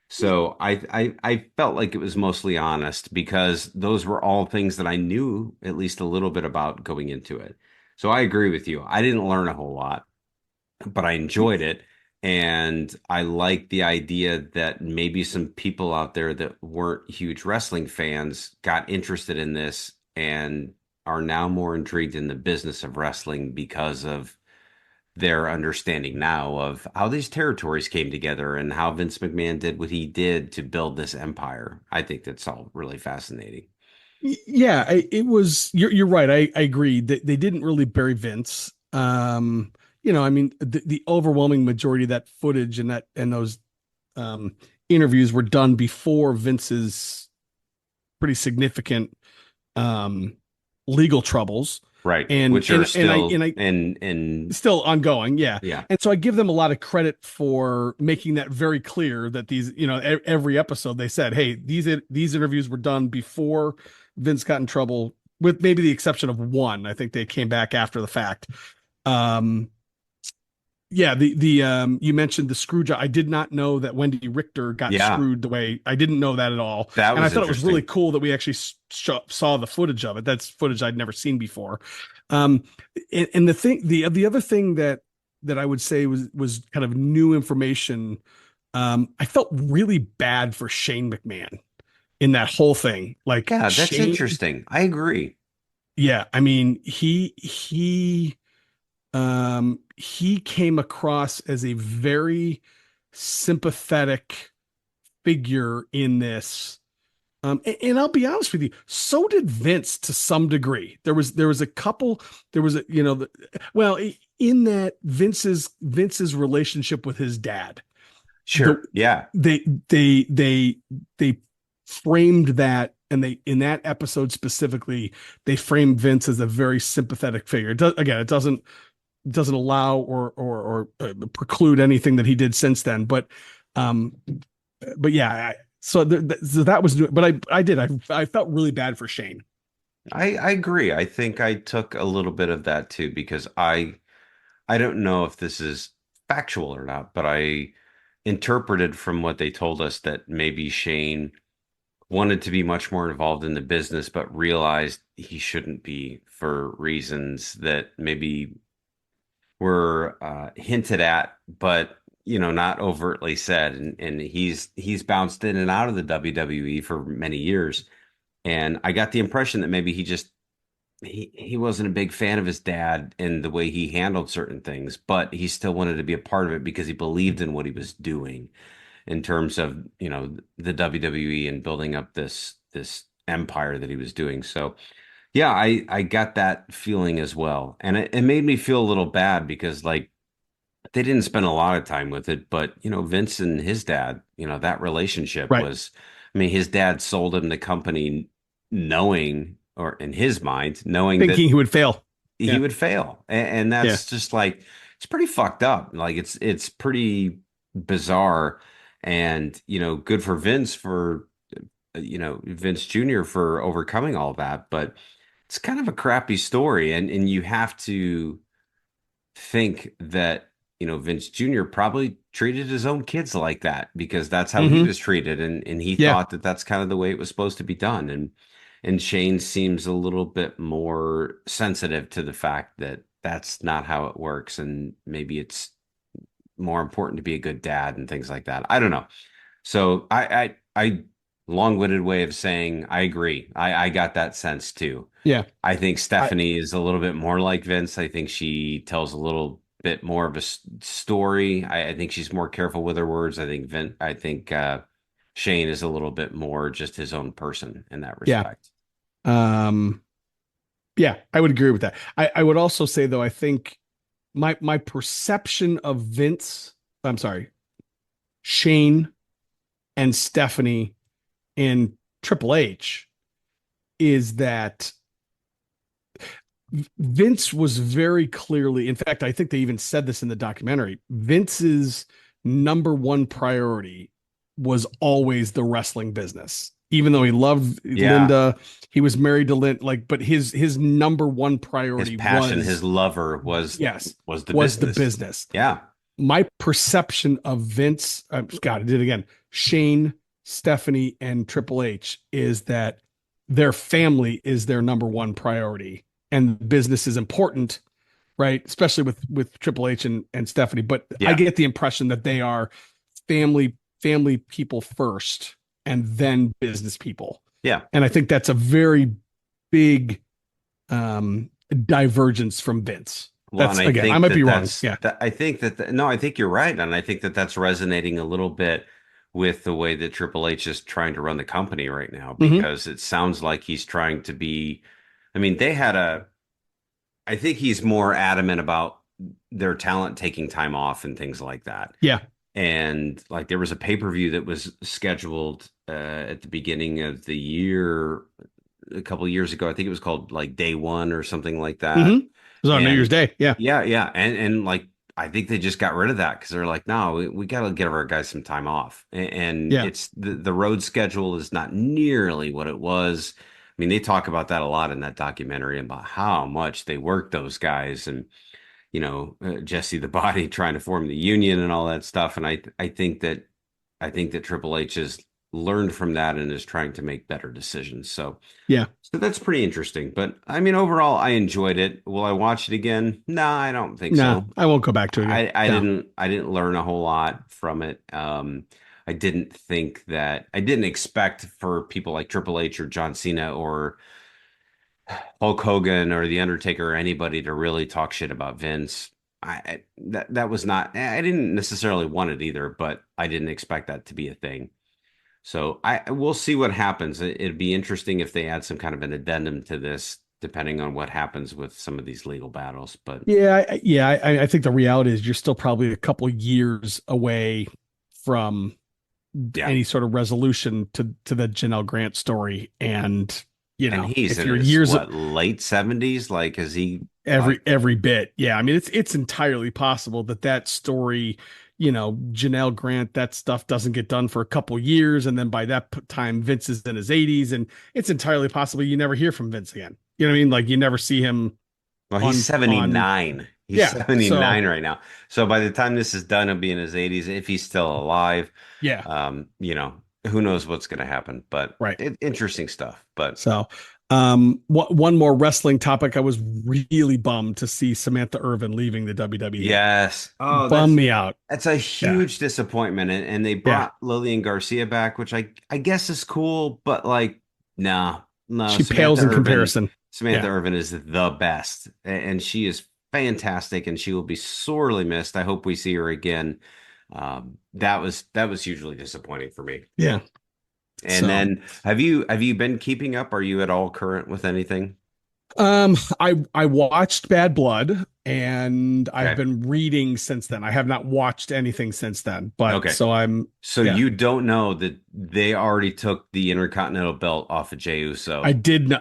So I felt like it was mostly honest because those were all things that I knew at least a little bit about going into it. So I agree with you. I didn't learn a whole lot, but I enjoyed it. And I like the idea that maybe some people out there that weren't huge wrestling fans got interested in this and are now more intrigued in the business of wrestling because of their understanding now of how these territories came together and how Vince McMahon did what he did to build this empire. I think that's all really fascinating.
Yeah, it was. You're right. I agree that they didn't really bury Vince. I mean, the overwhelming majority of that footage and those um, interviews were done before Vince's pretty significant um, legal troubles,
Right.
and
Which are
and
still
I
and
still ongoing. Yeah,
yeah,
and so I give them a lot of credit for making that very clear that every episode they said, hey, these interviews were done before Vince got in trouble, with maybe the exception of one. I think they came back after the fact. Um, yeah, the you mentioned the screw job. I did not know that Wendy Richter got
yeah,
screwed the way. I didn't know that at all,
that
and I
was
thought it was really
interesting.
cool that we actually saw the footage of it. That's footage I'd never seen before. Um, and the other thing that I would say was kind of new information. I felt really bad for Shane McMahon in that whole thing. Like
Yeah, that's
Shane,
interesting. I agree.
yeah, I mean he came across as a very sympathetic figure in this. And I'll be honest with you, so did Vince to some degree. There was a couple, there was a, well, in that Vince's relationship with his dad, the
Sure. Yeah.
they they they they framed that, and they in that episode specifically, they framed Vince as a very sympathetic figure. Again, it doesn't allow or preclude anything that he did since then. Um, but yeah, so that was, but I felt really bad for Shane.
I agree. I think I took a little bit of that too because I don't know if this is factual or not, but I interpreted from what they told us that maybe Shane wanted to be much more involved in the business, but realized he shouldn't be for reasons that maybe were hinted at, but not overtly said. And he's bounced in and out of the WWE for many years, and I got the impression that maybe he wasn't a big fan of his dad and the way he handled certain things, but he still wanted to be a part of it because he believed in what he was doing in terms of, the WWE and building up this empire that he was doing. So yeah, I got that feeling as well. And it made me feel a little bad because like they didn't spend a lot of time with it, but Vince and his dad, that relationship
Right.
was, I mean, his dad sold him the company knowing, or in his mind, knowing that
Thinking he would fail.
he
Yeah.
would fail. And
Yeah.
that's just like it's pretty fucked up. Like it's pretty bizarre and good for Vince for Vince Jr. for overcoming all that, but it's kind of a crappy story and you have to think that Vince Jr. probably treated his own kids like that because that's how he
Hmm.
was treated, and he
Yeah.
thought that that's kind of the way it was supposed to be done, and Shane seems a little bit more sensitive to the fact that that's not how it works, and maybe it's more important to be a good dad and things like that. I don't know. So I long-winded way of saying I agree. I got that sense too.
Yeah.
I think
I
Stephanie is a little bit more like Vince. I think she tells a little bit more of a story. I think she's more careful with her words. I think Shane is a little bit more just his own person in that
yeah.
respect.
Um, yeah, I would agree with that. I would also say though, I think my perception of Vince, I'm sorry, Shane and Stephanie and Triple H is that Vince was very clearly, in fact, I think they even said this in the documentary. Vince's number one priority was always the wrestling business. Even though he loved
Yeah.
Linda, he was married to Linda, like, but his number one
His
priority
passion,
was,
his lover
yes,
was the
was the
business.
business.
Yeah.
My perception of Vince, God, I did it again. Shane, Stephanie, and Triple H is that their family is their number one priority, and business is important, right? Especially with Triple H and Stephanie. But I
Yeah.
get the impression that they are family people first, and then business people.
Yeah.
And I think that's a very big divergence from Vince.
Well, and
That's
I
again, I
think
might be
that
wrong. Yeah.
I think no, I think you're right. And I think that that's resonating a little bit with the way that Triple H is trying to run the company right now,
Mm-hmm.
because it sounds like he's trying to be, I mean, I think he's more adamant about their talent taking time off and things like that.
Yeah.
And like there was a pay-per-view that was scheduled at the beginning of the year a couple of years ago. I think it was called like Day One or something like that.
Mm-hmm. It was on New Year's
And
Day. Yeah.
yeah, and like I think they just got rid of that because they're like, no, we got to give our guys some time off. And
Yeah.
it's the road schedule is not nearly what it was. I mean, they talk about that a lot in that documentary about how much they work those guys, and Jesse the Body trying to form the union and all that stuff. And I think that Triple H has learned from that and is trying to make better decisions.
Yeah.
So that's pretty interesting. But I mean, overall, I enjoyed it. Will I watch it again? No, I don't think
Nah,
so.
I won't go back to it again. No.
I didn't learn a whole lot from it. I didn't expect for people like Triple H or John Cena or Hulk Hogan or The Undertaker or anybody to really talk shit about Vince. That was not. I didn't necessarily want it either, but I didn't expect that to be a thing. So I we'll see what happens. It'd be interesting if they add some kind of an addendum to this, depending on what happens with some of these legal battles. But
I think the reality is you're still probably a couple years away from
yeah,
any sort of resolution to the Janelle Grant story. And
and he's
if
in
you're
his
years
what late 70s. Like, is he like?
every bit, yeah. I mean, it's entirely possible that story, Janelle Grant, that stuff doesn't get done for a couple years, and then by that time, Vince is in his 80s, and it's entirely possible you never hear from Vince again. You know what I mean? Like you never see him
Well, he's
on
79. He's
yeah. So
79 right now. So by the time this is done, he'll be in his 80s if he's still alive.
yeah,
Who knows what's going to happen? But
right.
interesting stuff. But
So, one more wrestling topic. I was really bummed to see Samantha Irvin leaving the WWE.
yes, oh,
Bummed me out.
that's a
Yeah,
huge disappointment. And they
yeah.
brought Lillian Garcia back, which I guess is cool, but like, no,
She pales in comparison.
Samantha
Yeah,
Irvin is the best, and she is fantastic, and she will be sorely missed. I hope we see her again. That was hugely disappointing for me.
yeah.
And
So,
then have you been keeping up? Are you at all current with anything?
I watched Bad Blood, and I've
Okay.
been reading since then. I have not watched anything since then, but
Okay.
so I'm
So
yeah.
you don't know that they already took the Intercontinental belt off of Jey Uso.
I did know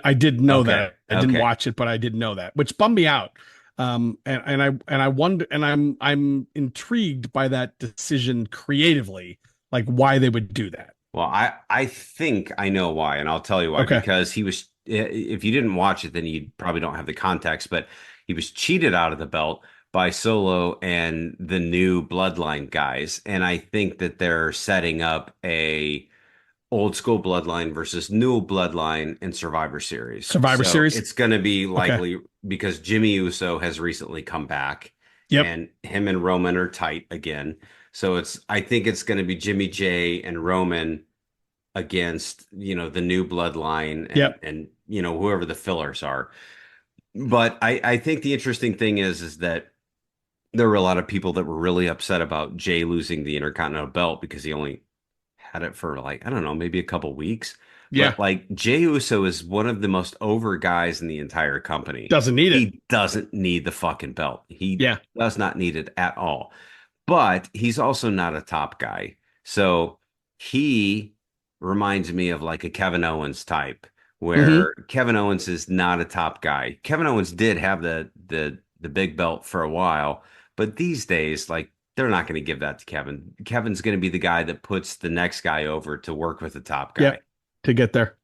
Okay.
that. I didn't
Okay.
watch it, but I did know that, which bummed me out. And I wonder, and I'm intrigued by that decision creatively, like why they would do that.
Well, I think I know why, and I'll tell you why.
Okay.
Because he was, if you didn't watch it, then you probably don't have the context, but he was cheated out of the belt by Solo and the new Bloodline guys. And I think that they're setting up a old school Bloodline versus new Bloodline in Survivor Series.
Survivor
So
Series.
it's going to be
Okay.
likely because Jimmy Uso has recently come back,
Yep.
and him and Roman are tight again. So I think it's going to be Jimmy J and Roman against, the new Bloodline
Yep.
and whoever the fillers are. But I think the interesting thing is that there were a lot of people that were really upset about Jay losing the Intercontinental belt because he only had it for like, I don't know, maybe a couple weeks.
Yeah.
But like Jey Uso is one of the most over guys in the entire company.
Doesn't need it.
He doesn't need the fucking belt. He
Yeah.
does not need it at all. But he's also not a top guy. So he reminds me of like a Kevin Owens type,
Hmm.
where Kevin Owens is not a top guy. Kevin Owens did have the big belt for a while, but these days, like they're not going to give that to Kevin. Kevin's going to be the guy that puts the next guy over to work with the top guy.
Yep. To get there.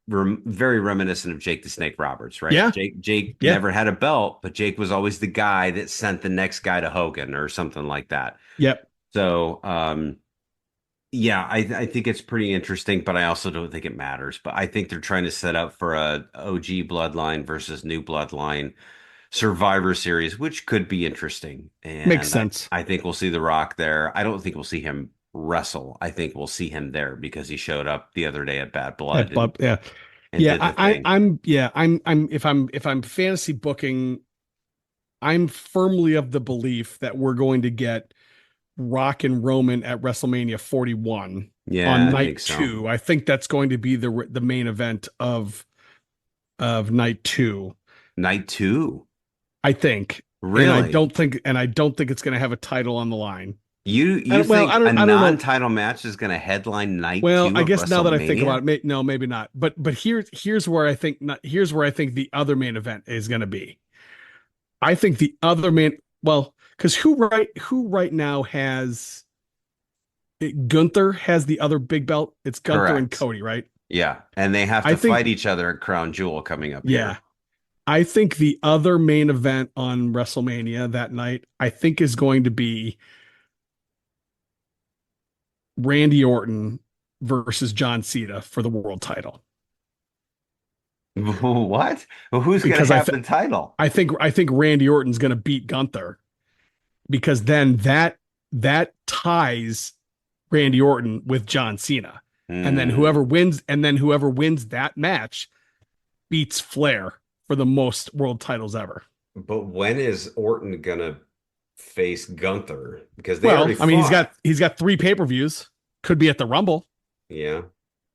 Very reminiscent of Jake the Snake Roberts, right?
Yeah.
Jake
Yeah.
never had a belt, but Jake was always the guy that sent the next guy to Hogan or something like that.
Yep.
So, yeah, I think it's pretty interesting, but I also don't think it matters. But I think they're trying to set up for a OG bloodline versus new bloodline Survivor Series, which could be interesting.
Makes
And
sense.
I think we'll see The Rock there. I don't think we'll see him wrestle. I think we'll see him there because he showed up the other day at Bad Blood
Yeah.
and
Yeah.
did the thing.
If I'm fantasy booking, I'm firmly of the belief that we're going to get Rock and Roman at WrestleMania 41
Yeah,
on
I
night
think so.
two. I think that's going to be the main event of night two.
Night two.
I think,
Really?
and I don't think it's going to have a title on the line.
You
Well,
think a
I don't know.
non-title match is going to headline night
Well,
two
I
of
guess now that I think
WrestleMania?
about it, no, maybe not. But here's where I think not, here's where I think the other main event is going to be. I think the other main, well, because who right now has Gunther has the other big belt. It's Gunther and
Correct.
Cody, right?
Yeah, and they have
I
to
think,
fight each other at Crown Jewel coming up
yeah,
here.
I think the other main event on WrestleMania that night, I think is going to be Randy Orton versus John Cena for the world title.
What? Well, who's going
Because
to have the title?
I think Randy Orton's going to beat Gunther because then that ties Randy Orton with John Cena.
Hmm.
And then whoever wins that match beats Flair for the most world titles ever.
But when is Orton gonna face Gunther? Because they already
Well, I mean,
fought.
he's got three pay-per-views. Could be at the Rumble.
Yeah,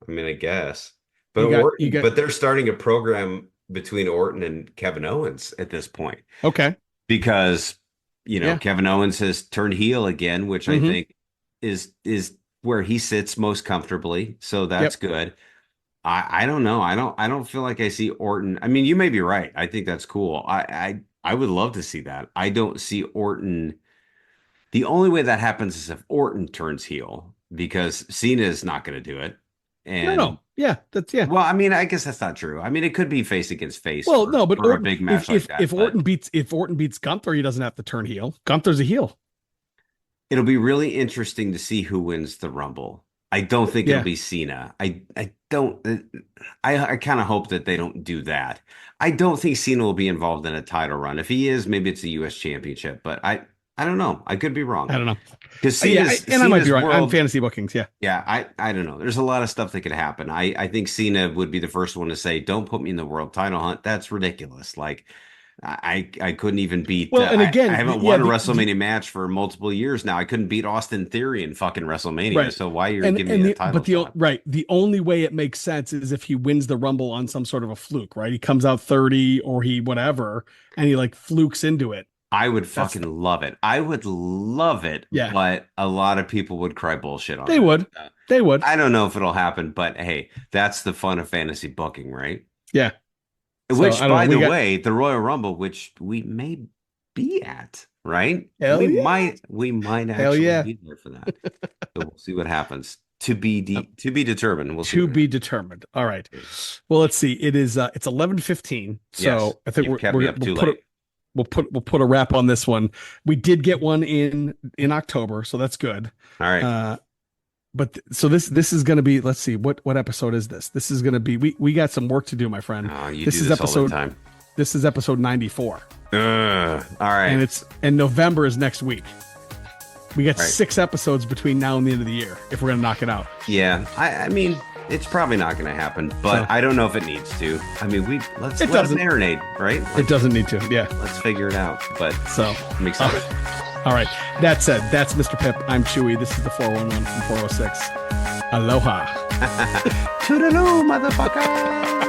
I mean, I guess. But
You
Orton,
got
but they're starting a program between Orton and Kevin Owens at this point
okay.
because
Yeah.
Kevin Owens has turned heel again, which I
Mm-hmm.
think is where he sits most comfortably. So that's
Yep.
good. I don't know. I don't feel like I see Orton. I mean, you may be right. I think that's cool. I would love to see that. I don't see Orton. The only way that happens is if Orton turns heel because Cena is not going to do it.
No,
And
no. Yeah, that's yeah.
well, I mean, I guess that's not true. I mean, it could be face against face
Well, no, but
for a
Orton,
big match like that,
if
but
Orton beats Gunther, he doesn't have to turn heel. Gunther's a heel.
it'll be really interesting to see who wins the Rumble. I don't think it'll
Yeah.
be Cena. I don't. I kind of hope that they don't do that. I don't think Cena will be involved in a title run. If he is, maybe it's a U.S. Championship. But I don't know. I could be wrong
I don't know.
because
And I might be
Cena's
right on
world.
fantasy bookings. Yeah.
Yeah, I don't know. There's a lot of stuff that could happen. I think Cena would be the first one to say, "Don't put me in the world title hunt. That's ridiculous." Like I couldn't even beat.
Well, and
I
again,
haven't
yeah,
won a WrestleMania match for multiple years now. I couldn't beat Austin Theory in fucking WrestleMania.
right.
So why are you giving me a title
But
shot?
the only way it makes sense is if he wins the Rumble on some sort of a fluke, right? He comes out 30 or he whatever, and he like flukes into it.
I would
That's
fucking love it. I would love it,
yeah.
but a lot of people would cry bullshit on
They
that.
would. They would.
I don't know if it'll happen, but hey, that's the fun of fantasy booking, right?
Yeah. So
Which,
I don't
by
know. We
the
got
way, the Royal Rumble, which we may be at, right?
hell yeah.
We might
Hell
actually
yeah.
be there for that. So we'll see what happens. To be determined. We'll see
To
what
be
happens.
determined. All right. Well, let's see. It's 11:15.
Yes,
So I think
you've kept me up too late.
we'll put a wrap on this one. We did get one in October, so that's good.
All right.
So this is going to be, let's see, what episode is this? This is going to be, we got some work to do, my friend.
Oh, you
This
do
is
this all the
episode
time.
this is episode 94.
All right.
And November is next week. We got
Right.
6 episodes between now and the end of the year if we're going to knock it out.
Yeah. I mean, it's probably not going to happen, but
So-
I don't know if it needs to. I mean, let's
It
let
doesn't.
it marinate, right?
It doesn't need to. Yeah.
Let's figure it out. But
So,
I'm excited.
all right. That said, that's Mr. Pip. I'm Chewie. This is the 411 from 406. Aloha.
Toodaloo, motherfucker.